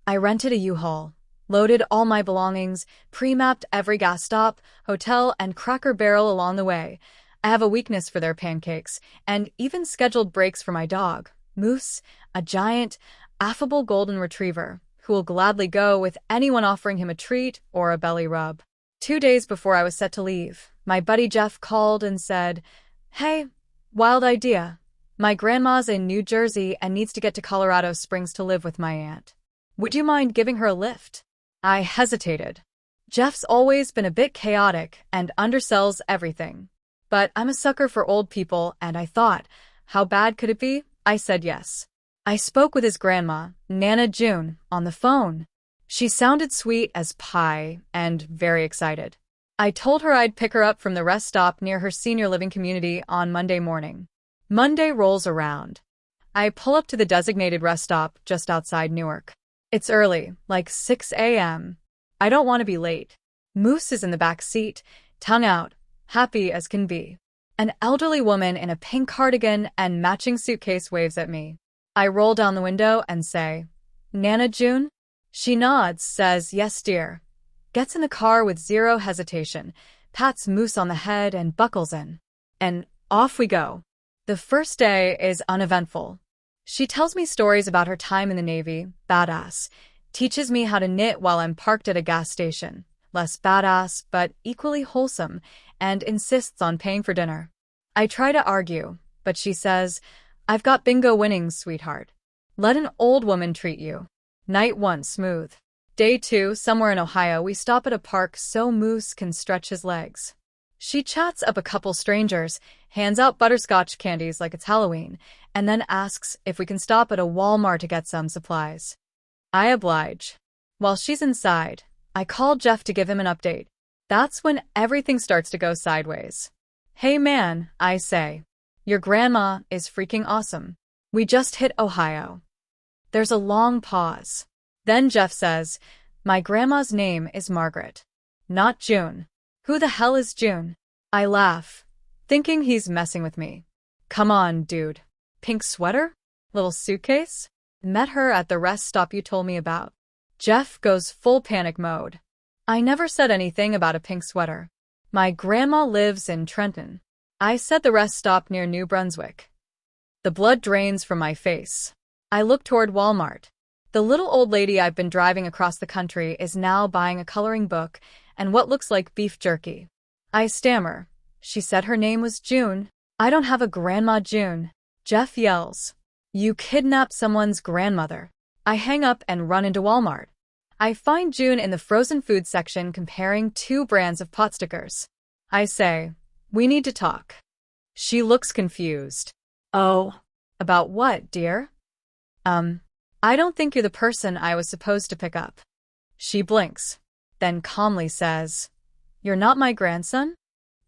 S1: I rented a U-Haul, loaded all my belongings, pre-mapped every gas stop, hotel, and Cracker Barrel along the way. I have a weakness for their pancakes, and even scheduled breaks for my dog, Moose, a giant, affable golden retriever, who will gladly go with anyone offering him a treat or a belly rub. 2 days before I was set to leave, my buddy Jeff called and said, Hey, wild idea. My grandma's in New Jersey and needs to get to Colorado Springs to live with my aunt. Would you mind giving her a lift? I hesitated. Jeff's always been a bit chaotic and undersells everything. But I'm a sucker for old people, and I thought, how bad could it be? I said yes. I spoke with his grandma, Nana June, on the phone. She sounded sweet as pie and very excited. I told her I'd pick her up from the rest stop near her senior living community on Monday morning. Monday rolls around. I pull up to the designated rest stop just outside Newark. It's early, like 6 a.m. I don't want to be late. Moose is in the back seat, tongue out, happy as can be. An elderly woman in a pink cardigan and matching suitcase waves at me. I roll down the window and say, Nana June? She nods, says, yes, dear. Gets in the car with zero hesitation, pats Moose on the head and buckles in. And off we go. The first day is uneventful. She tells me stories about her time in the Navy, badass, teaches me how to knit while I'm parked at a gas station, less badass but equally wholesome, and insists on paying for dinner. I try to argue, but she says, I've got bingo winnings, sweetheart. Let an old woman treat you. Night 1, smooth. Day 2, somewhere in Ohio, we stop at a park so Moose can stretch his legs. She chats up a couple strangers, hands out butterscotch candies like it's Halloween, and then asks if we can stop at a Walmart to get some supplies. I oblige. While she's inside, I call Jeff to give him an update. That's when everything starts to go sideways. Hey man, I say. Your grandma is freaking awesome. We just hit Ohio. There's a long pause. Then Jeff says, my grandma's name is Margaret. Not June. Who the hell is June? I laugh, thinking he's messing with me. Come on, dude. Pink sweater? Little suitcase? Met her at the rest stop you told me about. Jeff goes full panic mode. I never said anything about a pink sweater. My grandma lives in Trenton. I said the rest stop near New Brunswick. The blood drains from my face. I look toward Walmart. The little old lady I've been driving across the country is now buying a coloring book and what looks like beef jerky. I stammer. She said her name was June. I don't have a grandma June. Jeff yells. You kidnapped someone's grandmother. I hang up and run into Walmart. I find June in the frozen food section comparing 2 brands of pot stickers. I say, we need to talk. She looks confused.
S2: Oh.
S1: About what, dear? I don't think you're the person I was supposed to pick up. She blinks, then calmly says, you're not my grandson?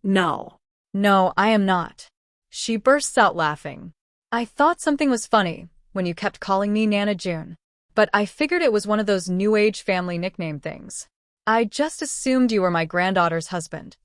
S2: No.
S1: No, I am not. She bursts out laughing. I thought something was funny when you kept calling me Nana June, but I figured it was one of those new age family nickname things. I just assumed you were my granddaughter's husband.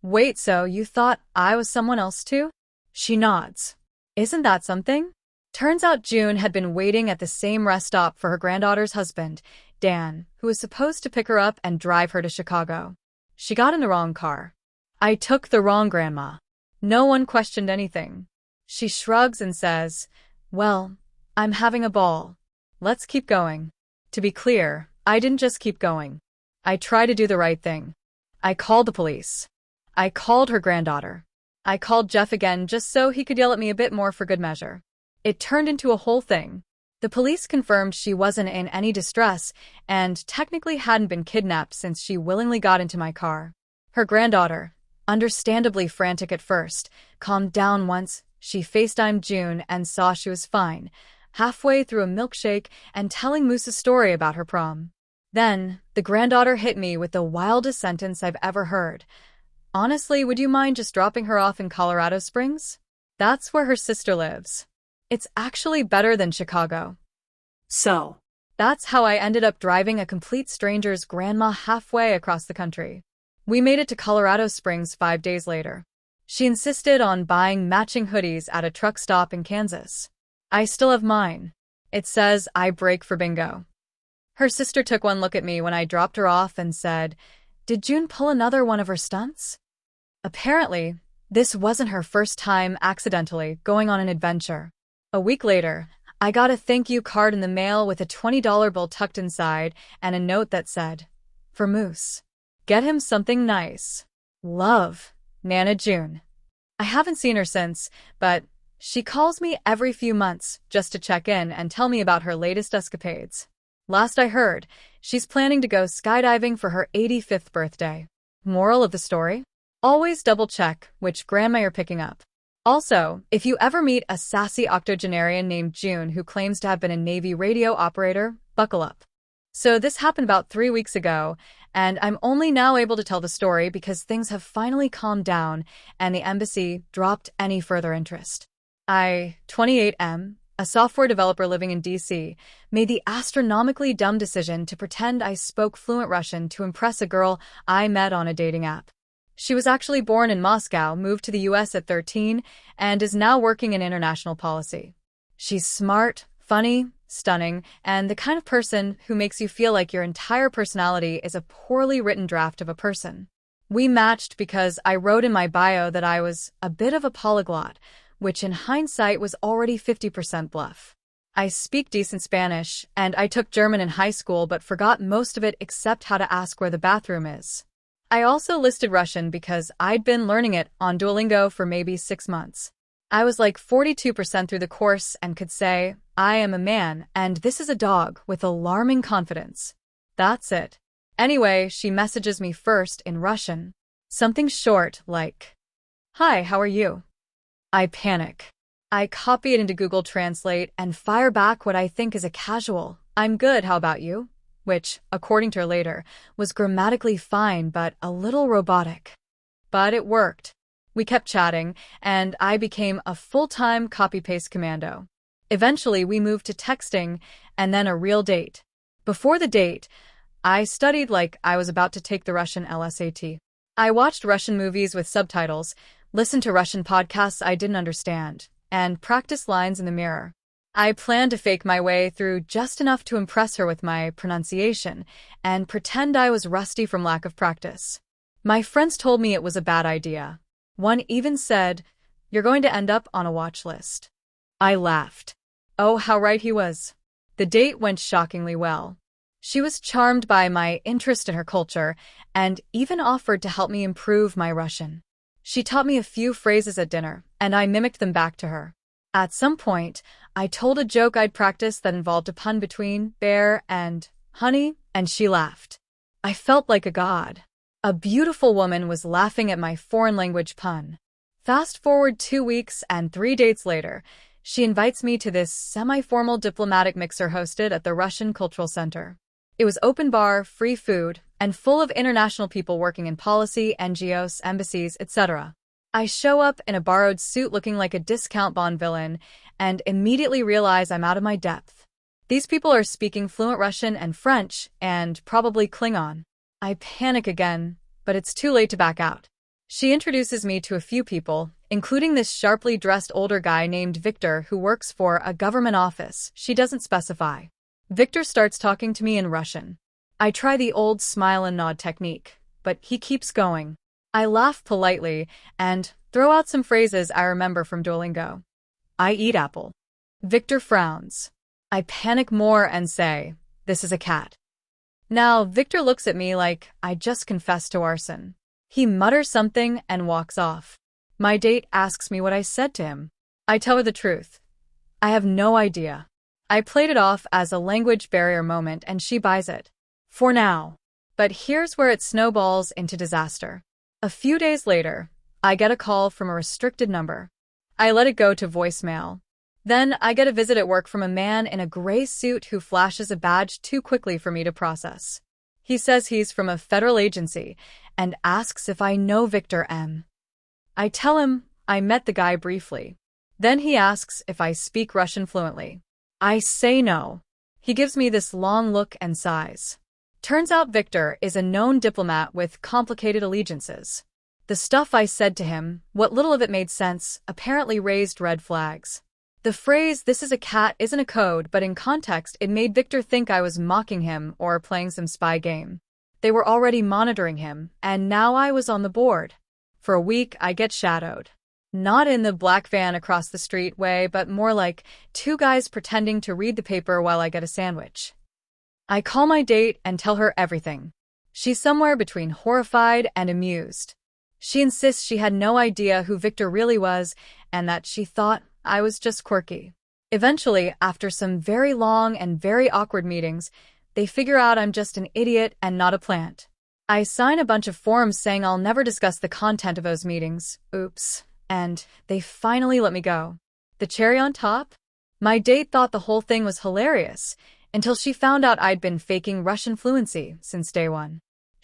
S1: Wait, so you thought I was someone else too? She nods. Isn't that something? Turns out June had been waiting at the same rest stop for her granddaughter's husband, Dan, who was supposed to pick her up and drive her to Chicago. She got in the wrong car. I took the wrong grandma. No one questioned anything. She shrugs and says, well, I'm having a ball. Let's keep going. To be clear, I didn't just keep going. I tried to do the right thing. I called the police. I called her granddaughter. I called Jeff again just so he could yell at me a bit more for good measure. It turned into a whole thing. The police confirmed she wasn't in any distress and technically hadn't been kidnapped since she willingly got into my car. Her granddaughter, understandably frantic at first, calmed down once she FaceTimed June and saw she was fine, halfway through a milkshake and telling Moose a story about her prom. Then, the granddaughter hit me with the wildest sentence I've ever heard. Honestly, would you mind just dropping her off in Colorado Springs? That's where her sister lives. It's actually better than Chicago.
S2: So.
S1: That's how I ended up driving a complete stranger's grandma halfway across the country. We made it to Colorado Springs 5 days later. She insisted on buying matching hoodies at a truck stop in Kansas. I still have mine. It says I break for bingo. Her sister took one look at me when I dropped her off and said, did June pull another one of her stunts? Apparently, this wasn't her first time accidentally going on an adventure. A week later, I got a thank you card in the mail with a $20 bill tucked inside and a note that said, for Moose. Get him something nice. Love, Nana June. I haven't seen her since, but she calls me every few months just to check in and tell me about her latest escapades. Last I heard, she's planning to go skydiving for her 85th birthday. Moral of the story? Always double check which grandma you're picking up. Also, if you ever meet a sassy octogenarian named June who claims to have been a Navy radio operator, buckle up. So this happened about 3 weeks ago, and I'm only now able to tell the story because things have finally calmed down and the embassy dropped any further interest. I, 28M, a software developer living in DC, made the astronomically dumb decision to pretend I spoke fluent Russian to impress a girl I met on a dating app. She was actually born in Moscow, moved to the US at 13, and is now working in international policy. She's smart, funny, stunning, and the kind of person who makes you feel like your entire personality is a poorly written draft of a person. We matched because I wrote in my bio that I was a bit of a polyglot, which in hindsight was already 50% bluff. I speak decent Spanish, and I took German in high school but forgot most of it except how to ask where the bathroom is. I also listed Russian because I'd been learning it on Duolingo for maybe 6 months. I was like 42% through the course and could say, I am a man and this is a dog with alarming confidence. That's it. Anyway, she messages me first in Russian. Something short like, Hi, how are you? I panic. I copy it into Google Translate and fire back what I think is a casual, I'm good, how about you? Which, according to her later, was grammatically fine but a little robotic. But it worked. We kept chatting, and I became a full-time copy-paste commando. Eventually, we moved to texting and then a real date. Before the date, I studied like I was about to take the Russian LSAT. I watched Russian movies with subtitles, listened to Russian podcasts I didn't understand, and practiced lines in the mirror. I planned to fake my way through just enough to impress her with my pronunciation and pretend I was rusty from lack of practice. My friends told me it was a bad idea. One even said, You're going to end up on a watch list. I laughed. Oh, how right he was. The date went shockingly well. She was charmed by my interest in her culture and even offered to help me improve my Russian. She taught me a few phrases at dinner, and I mimicked them back to her. At some point, I told a joke I'd practiced that involved a pun between bear and honey, and she laughed. I felt like a god. A beautiful woman was laughing at my foreign language pun. Fast forward 2 weeks and 3 dates later, she invites me to this semi-formal diplomatic mixer hosted at the Russian Cultural Center. It was open bar, free food, and full of international people working in policy, NGOs, embassies, etc. I show up in a borrowed suit looking like a discount Bond villain and immediately realize I'm out of my depth. These people are speaking fluent Russian and French and probably Klingon. I panic again, but it's too late to back out. She introduces me to a few people, including this sharply dressed older guy named Victor who works for a government office she doesn't specify. Victor starts talking to me in Russian. I try the old smile and nod technique, but he keeps going. I laugh politely and throw out some phrases I remember from Duolingo. I eat apple. Victor frowns. I panic more and say, This is a cat. Now, Victor looks at me like I just confessed to arson. He mutters something and walks off. My date asks me what I said to him. I tell her the truth. I have no idea. I played it off as a language barrier moment and she buys it. For now. But here's where it snowballs into disaster. A few days later, I get a call from a restricted number. I let it go to voicemail. Then I get a visit at work from a man in a gray suit who flashes a badge too quickly for me to process. He says he's from a federal agency and asks if I know Victor M. I tell him I met the guy briefly. Then he asks if I speak Russian fluently. I say no. He gives me this long look and sighs. Turns out Victor is a known diplomat with complicated allegiances. The stuff I said to him, what little of it made sense, apparently raised red flags. The phrase, this is a cat, isn't a code, but in context it made Victor think I was mocking him or playing some spy game. They were already monitoring him, and now I was on the board. For a week, I get shadowed. Not in the black van across the street way, but more like 2 guys pretending to read the paper while I get a sandwich. I call my date and tell her everything. She's somewhere between horrified and amused. She insists she had no idea who Victor really was and that she thought I was just quirky. Eventually, after some very long and very awkward meetings, they figure out I'm just an idiot and not a plant. I sign a bunch of forms saying I'll never discuss the content of those meetings. Oops. And they finally let me go. The cherry on top? My date thought the whole thing was hilarious until she found out I'd been faking Russian fluency since day one.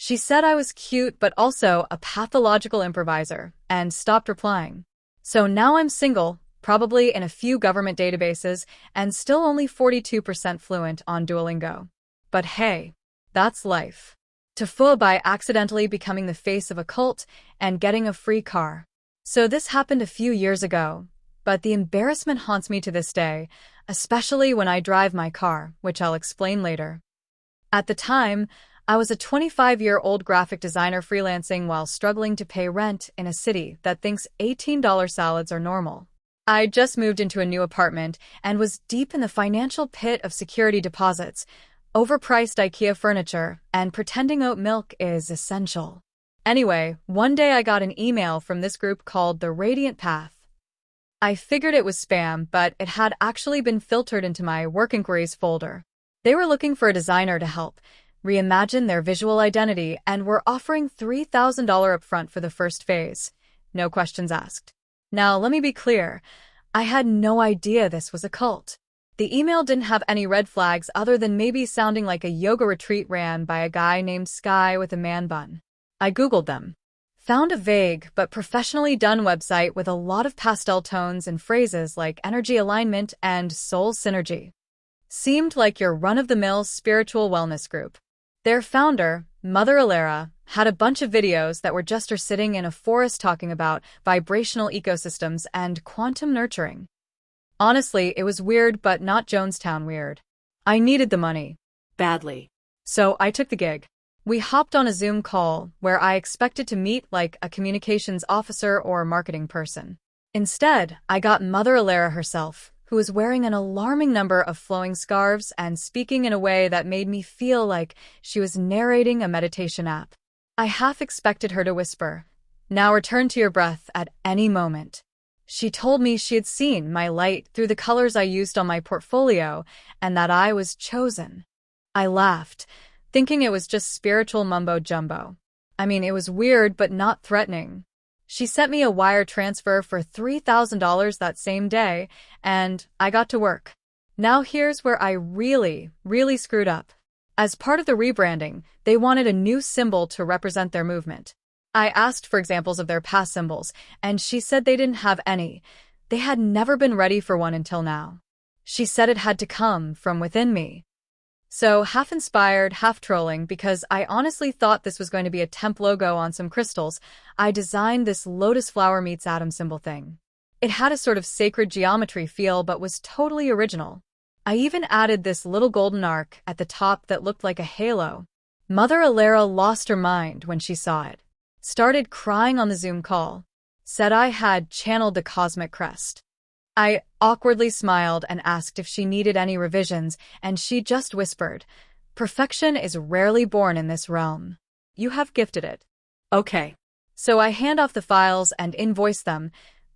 S1: She said I was cute but also a pathological improviser and stopped replying. So now I'm single, probably in a few government databases, and still only 42% fluent on Duolingo. But hey, that's life. TIFU by accidentally becoming the face of a cult and getting a free car. So this happened a few years ago, but the embarrassment haunts me to this day, especially when I drive my car, which I'll explain later. At the time, I was a 25-year-old graphic designer freelancing while struggling to pay rent in a city that thinks $18 salads are normal. I just moved into a new apartment and was deep in the financial pit of security deposits, overpriced IKEA furniture, and pretending oat milk is essential. Anyway, one day I got an email from this group called The Radiant Path. I figured it was spam, but it had actually been filtered into my work inquiries folder. They were looking for a designer to help reimagine their visual identity and were offering $3,000 upfront for the first phase. No questions asked. Now, let me be clear. I had no idea this was a cult. The email didn't have any red flags other than maybe sounding like a yoga retreat ran by a guy named Sky with a man bun. I Googled them. Found a vague but professionally done website with a lot of pastel tones and phrases like energy alignment and soul synergy. Seemed like your run-of-the-mill spiritual wellness group. Their founder, Mother Alara, had a bunch of videos that were just her sitting in a forest talking about vibrational ecosystems and quantum nurturing. Honestly, it was weird but not Jonestown weird. I needed the money.
S2: Badly.
S1: So I took the gig. We hopped on a Zoom call where I expected to meet like a communications officer or marketing person. Instead, I got Mother Alara herself, who was wearing an alarming number of flowing scarves and speaking in a way that made me feel like she was narrating a meditation app. I half expected her to whisper, "Now return to your breath at any moment." She told me she had seen my light through the colors I used on my portfolio and that I was chosen. I laughed, thinking it was just spiritual mumbo-jumbo. I mean, it was weird but not threatening. She sent me a wire transfer for $3,000 that same day, and I got to work. Now here's where I really screwed up. As part of the rebranding, they wanted a new symbol to represent their movement. I asked for examples of their past symbols, and she said they didn't have any. They had never been ready for one until now. She said it had to come from within me. So, half inspired, half trolling, because I honestly thought this was going to be a temp logo on some crystals, I designed this lotus flower meets atom symbol thing. It had a sort of sacred geometry feel but was totally original. I even added this little golden arc at the top that looked like a halo. Mother Alara lost her mind when she saw it. Started crying on the Zoom call. Said I had channeled the cosmic crest. I awkwardly smiled and asked if she needed any revisions, and she just whispered, "Perfection is rarely born in this realm. You have gifted it."
S2: Okay.
S1: So I hand off the files and invoice them,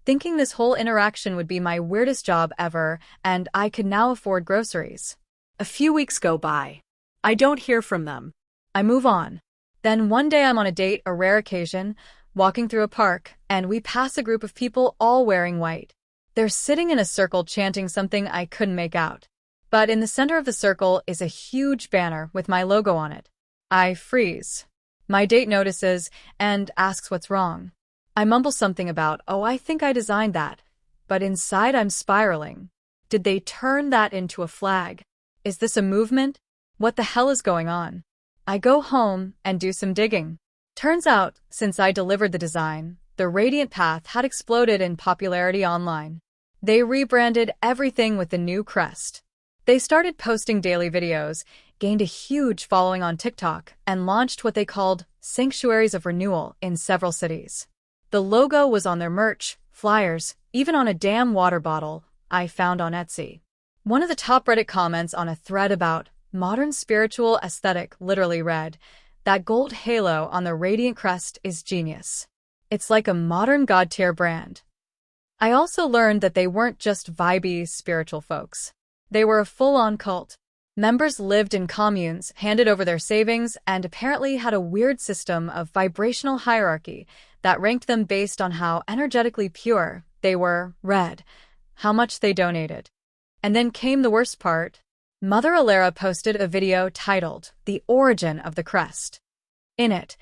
S1: thinking this whole interaction would be my weirdest job ever, and I could now afford groceries.
S2: A few weeks go by. I don't hear from them.
S1: I move on. Then one day I'm on a date, a rare occasion, walking through a park, and we pass a group of people all wearing white. They're sitting in a circle chanting something I couldn't make out. But in the center of the circle is a huge banner with my logo on it. I freeze. My date notices and asks what's wrong. I mumble something about, "Oh, I think I designed that." But inside I'm spiraling. Did they turn that into a flag? Is this a movement? What the hell is going on? I go home and do some digging. Turns out, since I delivered the design, the Radiant Path had exploded in popularity online. They rebranded everything with the new crest. They started posting daily videos, gained a huge following on TikTok, and launched what they called Sanctuaries of Renewal in several cities. The logo was on their merch, flyers, even on a damn water bottle I found on Etsy. One of the top Reddit comments on a thread about modern spiritual aesthetic literally read, "That gold halo on the radiant crest is genius." It's like a modern god-tier brand. I also learned that they weren't just vibey, spiritual folks. They were a full-on cult. Members lived in communes, handed over their savings, and apparently had a weird system of vibrational hierarchy that ranked them based on how energetically pure they were, read, how much they donated. And then came the worst part. Mother Alara posted a video titled, "The Origin of the Crest." In it,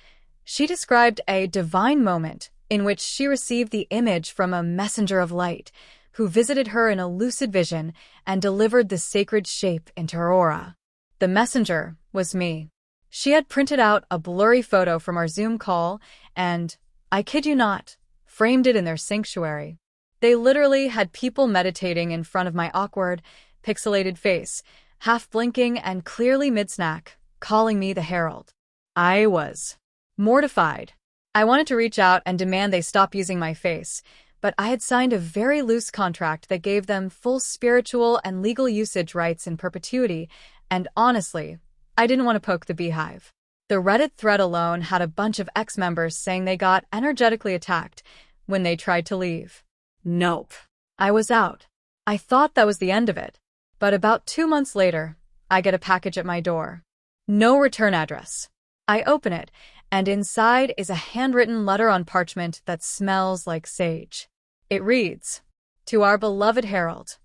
S1: she described a divine moment in which she received the image from a messenger of light who visited her in a lucid vision and delivered the sacred shape into her aura. The messenger was me. She had printed out a blurry photo from our Zoom call and, I kid you not, framed it in their sanctuary. They literally had people meditating in front of my awkward, pixelated face, half blinking and clearly mid-snack, calling me the Herald. I was mortified. I wanted to reach out and demand they stop using my face, but I had signed a very loose contract that gave them full spiritual and legal usage rights in perpetuity, and honestly, I didn't want to poke the beehive. The Reddit thread alone had a bunch of ex-members saying they got energetically attacked when they tried to leave.
S2: Nope.
S1: I was out. I thought that was the end of it. But about 2 months later, I get a package at my door. No return address. I open it, and inside is a handwritten letter on parchment that smells like sage. It reads, "To our beloved Herald.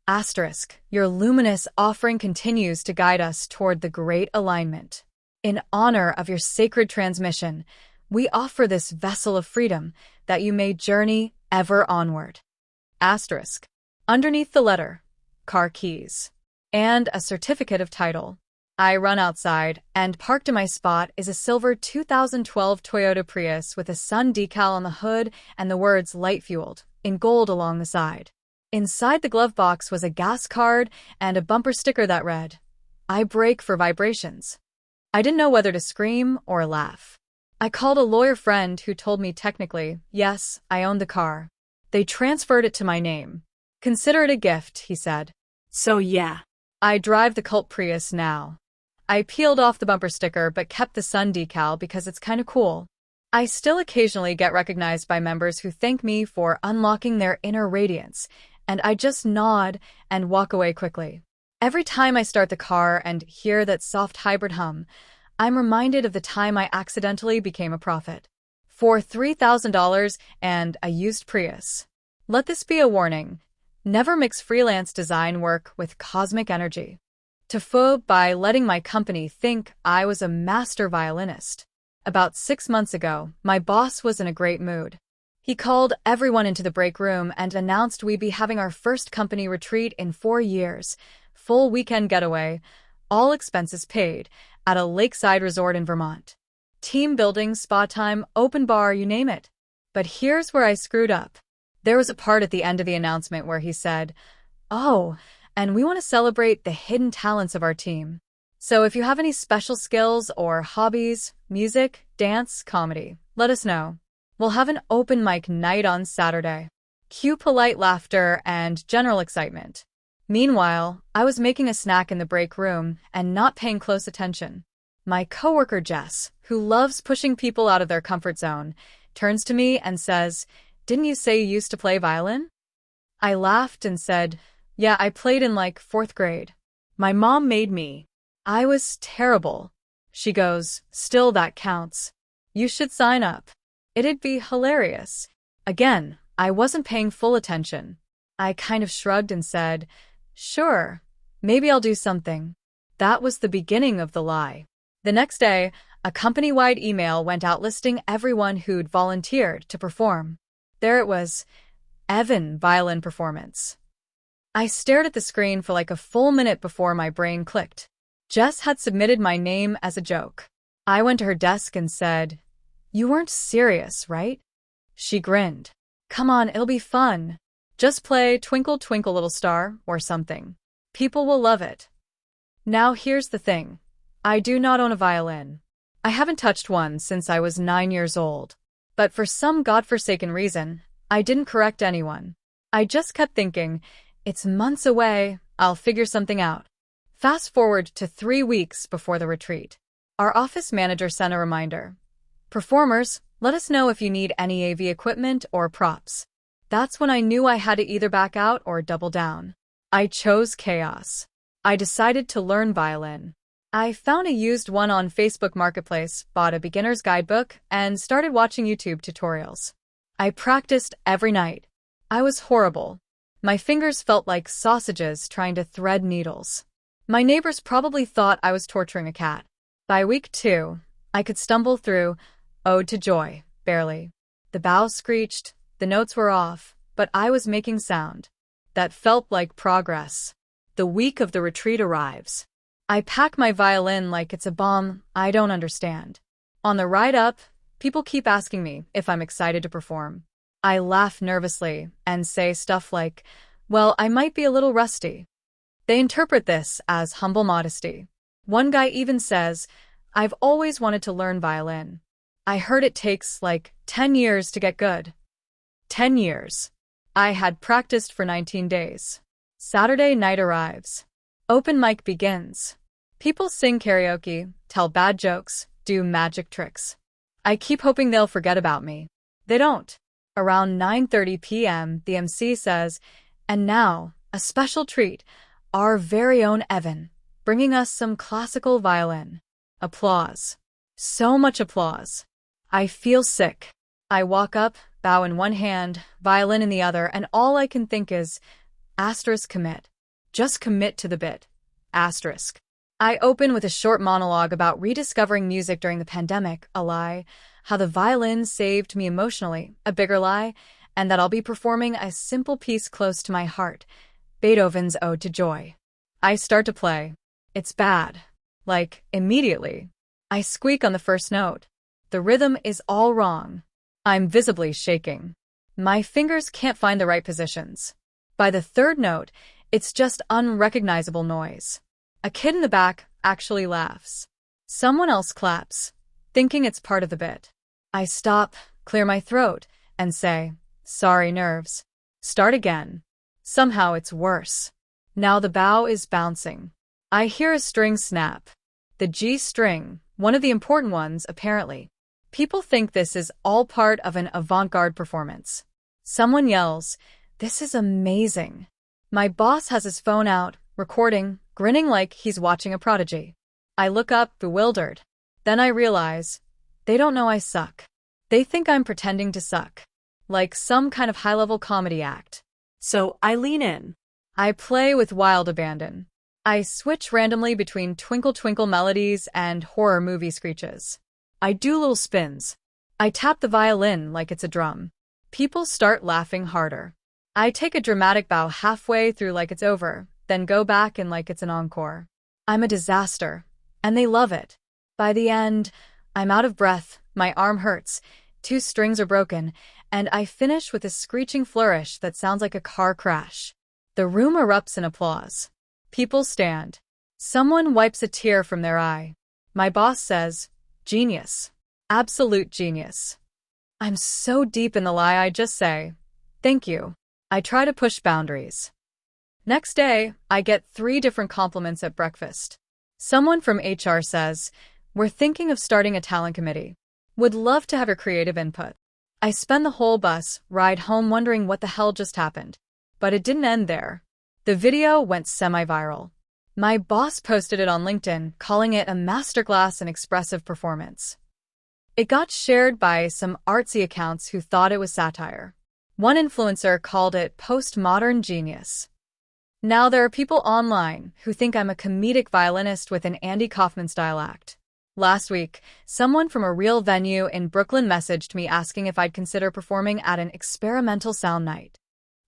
S1: Asterisk, your luminous offering continues to guide us toward the great alignment. In honor of your sacred transmission, we offer this vessel of freedom that you may journey ever onward." Asterisk. Underneath the letter, car keys, and a certificate of title. I run outside, and parked in my spot is a silver 2012 Toyota Prius with a sun decal on the hood and the words "light-fueled" in gold along the side. Inside the glove box was a gas card and a bumper sticker that read, "I brake for vibrations." I didn't know whether to scream or laugh. I called a lawyer friend who told me technically, yes, I owned the car. They transferred it to my name. "Consider it a gift," he said.
S2: So yeah.
S1: I drive the cult Prius now. I peeled off the bumper sticker but kept the sun decal because it's kinda cool. I still occasionally get recognized by members who thank me for unlocking their inner radiance, and I just nod and walk away quickly. Every time I start the car and hear that soft hybrid hum, I'm reminded of the time I accidentally became a prophet. For $3,000 and a used Prius. Let this be a warning. Never mix freelance design work with cosmic energy. TIFU by letting my company think I was a master violinist. About 6 months ago, my boss was in a great mood. He called everyone into the break room and announced we'd be having our first company retreat in 4 years, full weekend getaway, all expenses paid, at a lakeside resort in Vermont. Team building, spa time, open bar, you name it. But here's where I screwed up. There was a part at the end of the announcement where he said, "Oh, and we want to celebrate the hidden talents of our team. So if you have any special skills or hobbies, music, dance, comedy, let us know. We'll have an open mic night on Saturday." Cue polite laughter and general excitement. Meanwhile, I was making a snack in the break room and not paying close attention. My coworker Jess, who loves pushing people out of their comfort zone, turns to me and says, "Didn't you say you used to play violin?" I laughed and said, "Yeah, I played in like 4th grade. My mom made me. I was terrible." She goes, "Still, that counts. You should sign up. It'd be hilarious." Again, I wasn't paying full attention. I kind of shrugged and said, "Sure, maybe I'll do something." That was the beginning of the lie. The next day, a company-wide email went out listing everyone who'd volunteered to perform. There it was, Evan violin performance. I stared at the screen for like a full minute before my brain clicked. Jess had submitted my name as a joke. I went to her desk and said, "You weren't serious, right?" She grinned. "Come on, it'll be fun. Just play Twinkle Twinkle Little Star or something. People will love it." Now here's the thing. I do not own a violin. I haven't touched one since I was 9 years old. But for some godforsaken reason, I didn't correct anyone. I just kept thinking, it's months away, I'll figure something out. Fast forward to 3 weeks before the retreat. Our office manager sent a reminder. "Performers, Let us know if you need any AV equipment or props. That's when I knew I had to either back out or double down. I chose chaos. I decided to learn violin. I found a used one on Facebook Marketplace, bought a beginner's guidebook, and started watching YouTube tutorials. I practiced every night. I was horrible. My fingers felt like sausages trying to thread needles. My neighbors probably thought I was torturing a cat. By week 2, I could stumble through Ode to Joy, barely. The bow screeched, the notes were off, but I was making sound. That felt like progress. The week of the retreat arrives. I pack my violin like it's a bomb I don't understand. On the ride up, people keep asking me if I'm excited to perform. I laugh nervously and say stuff like, well, I might be a little rusty. They interpret this as humble modesty. One guy even says, I've always wanted to learn violin. I heard it takes like 10 years to get good. 10 years. I had practiced for 19 days. Saturday night arrives. Open mic begins. People sing karaoke, tell bad jokes, do magic tricks. I keep hoping they'll forget about me. They don't. Around 9:30 p.m., the MC says, and now, a special treat, our very own Evan, bringing us some classical violin. Applause. So much applause. I feel sick. I walk up, bow in one hand, violin in the other, and all I can think is, commit. Just commit to the bit. I open with a short monologue about rediscovering music during the pandemic, a lie, how the violin saved me emotionally, a bigger lie, and that I'll be performing a simple piece close to my heart, Beethoven's Ode to Joy. I start to play. It's bad. Like, immediately. I squeak on the first note. The rhythm is all wrong. I'm visibly shaking. My fingers can't find the right positions. By the third note, it's just unrecognizable noise. A kid in the back actually laughs. Someone else claps, thinking it's part of the bit. I stop, clear my throat, and say, sorry nerves. Start again. Somehow it's worse. Now the bow is bouncing. I hear a string snap. The G string, one of the important ones, apparently. People think this is all part of an avant-garde performance. Someone yells, this is amazing. My boss has his phone out, recording, grinning like he's watching a prodigy. I look up, bewildered. Then I realize, they don't know I suck. They think I'm pretending to suck. Like some kind of high-level comedy act.
S2: So I lean in.
S1: I play with wild abandon. I switch randomly between twinkle twinkle melodies and horror movie screeches. I do little spins. I tap the violin like it's a drum. People start laughing harder. I take a dramatic bow halfway through like it's over, then go back and like it's an encore. I'm a disaster, and they love it. By the end, I'm out of breath, my arm hurts, 2 strings are broken, and I finish with a screeching flourish that sounds like a car crash. The room erupts in applause. People stand. Someone wipes a tear from their eye. My boss says, genius. Absolute genius. I'm so deep in the lie I just say, thank you. I try to push boundaries. Next day, I get 3 different compliments at breakfast. Someone from HR says, we're thinking of starting a talent committee. Would love to have your creative input. I spend the whole bus ride home wondering what the hell just happened. But it didn't end there. The video went semi-viral. My boss posted it on LinkedIn, calling it a masterclass in expressive performance. It got shared by some artsy accounts who thought it was satire. One influencer called it postmodern genius. Now there are people online who think I'm a comedic violinist with an Andy Kaufman-style act. Last week, someone from a real venue in Brooklyn messaged me asking if I'd consider performing at an experimental sound night.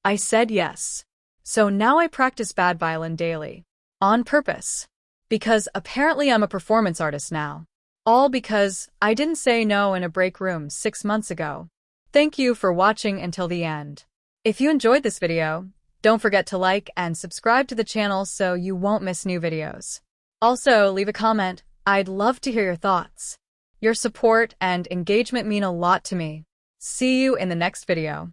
S1: I said yes. So now I practice bad violin daily. On purpose. Because apparently I'm a performance artist now. All because I didn't say no in a break room 6 months ago. Thank you for watching until the end. If you enjoyed this video, don't forget to like and subscribe to the channel so you won't miss new videos. Also, leave a comment. I'd love to hear your thoughts. Your support and engagement mean a lot to me. See you in the next video.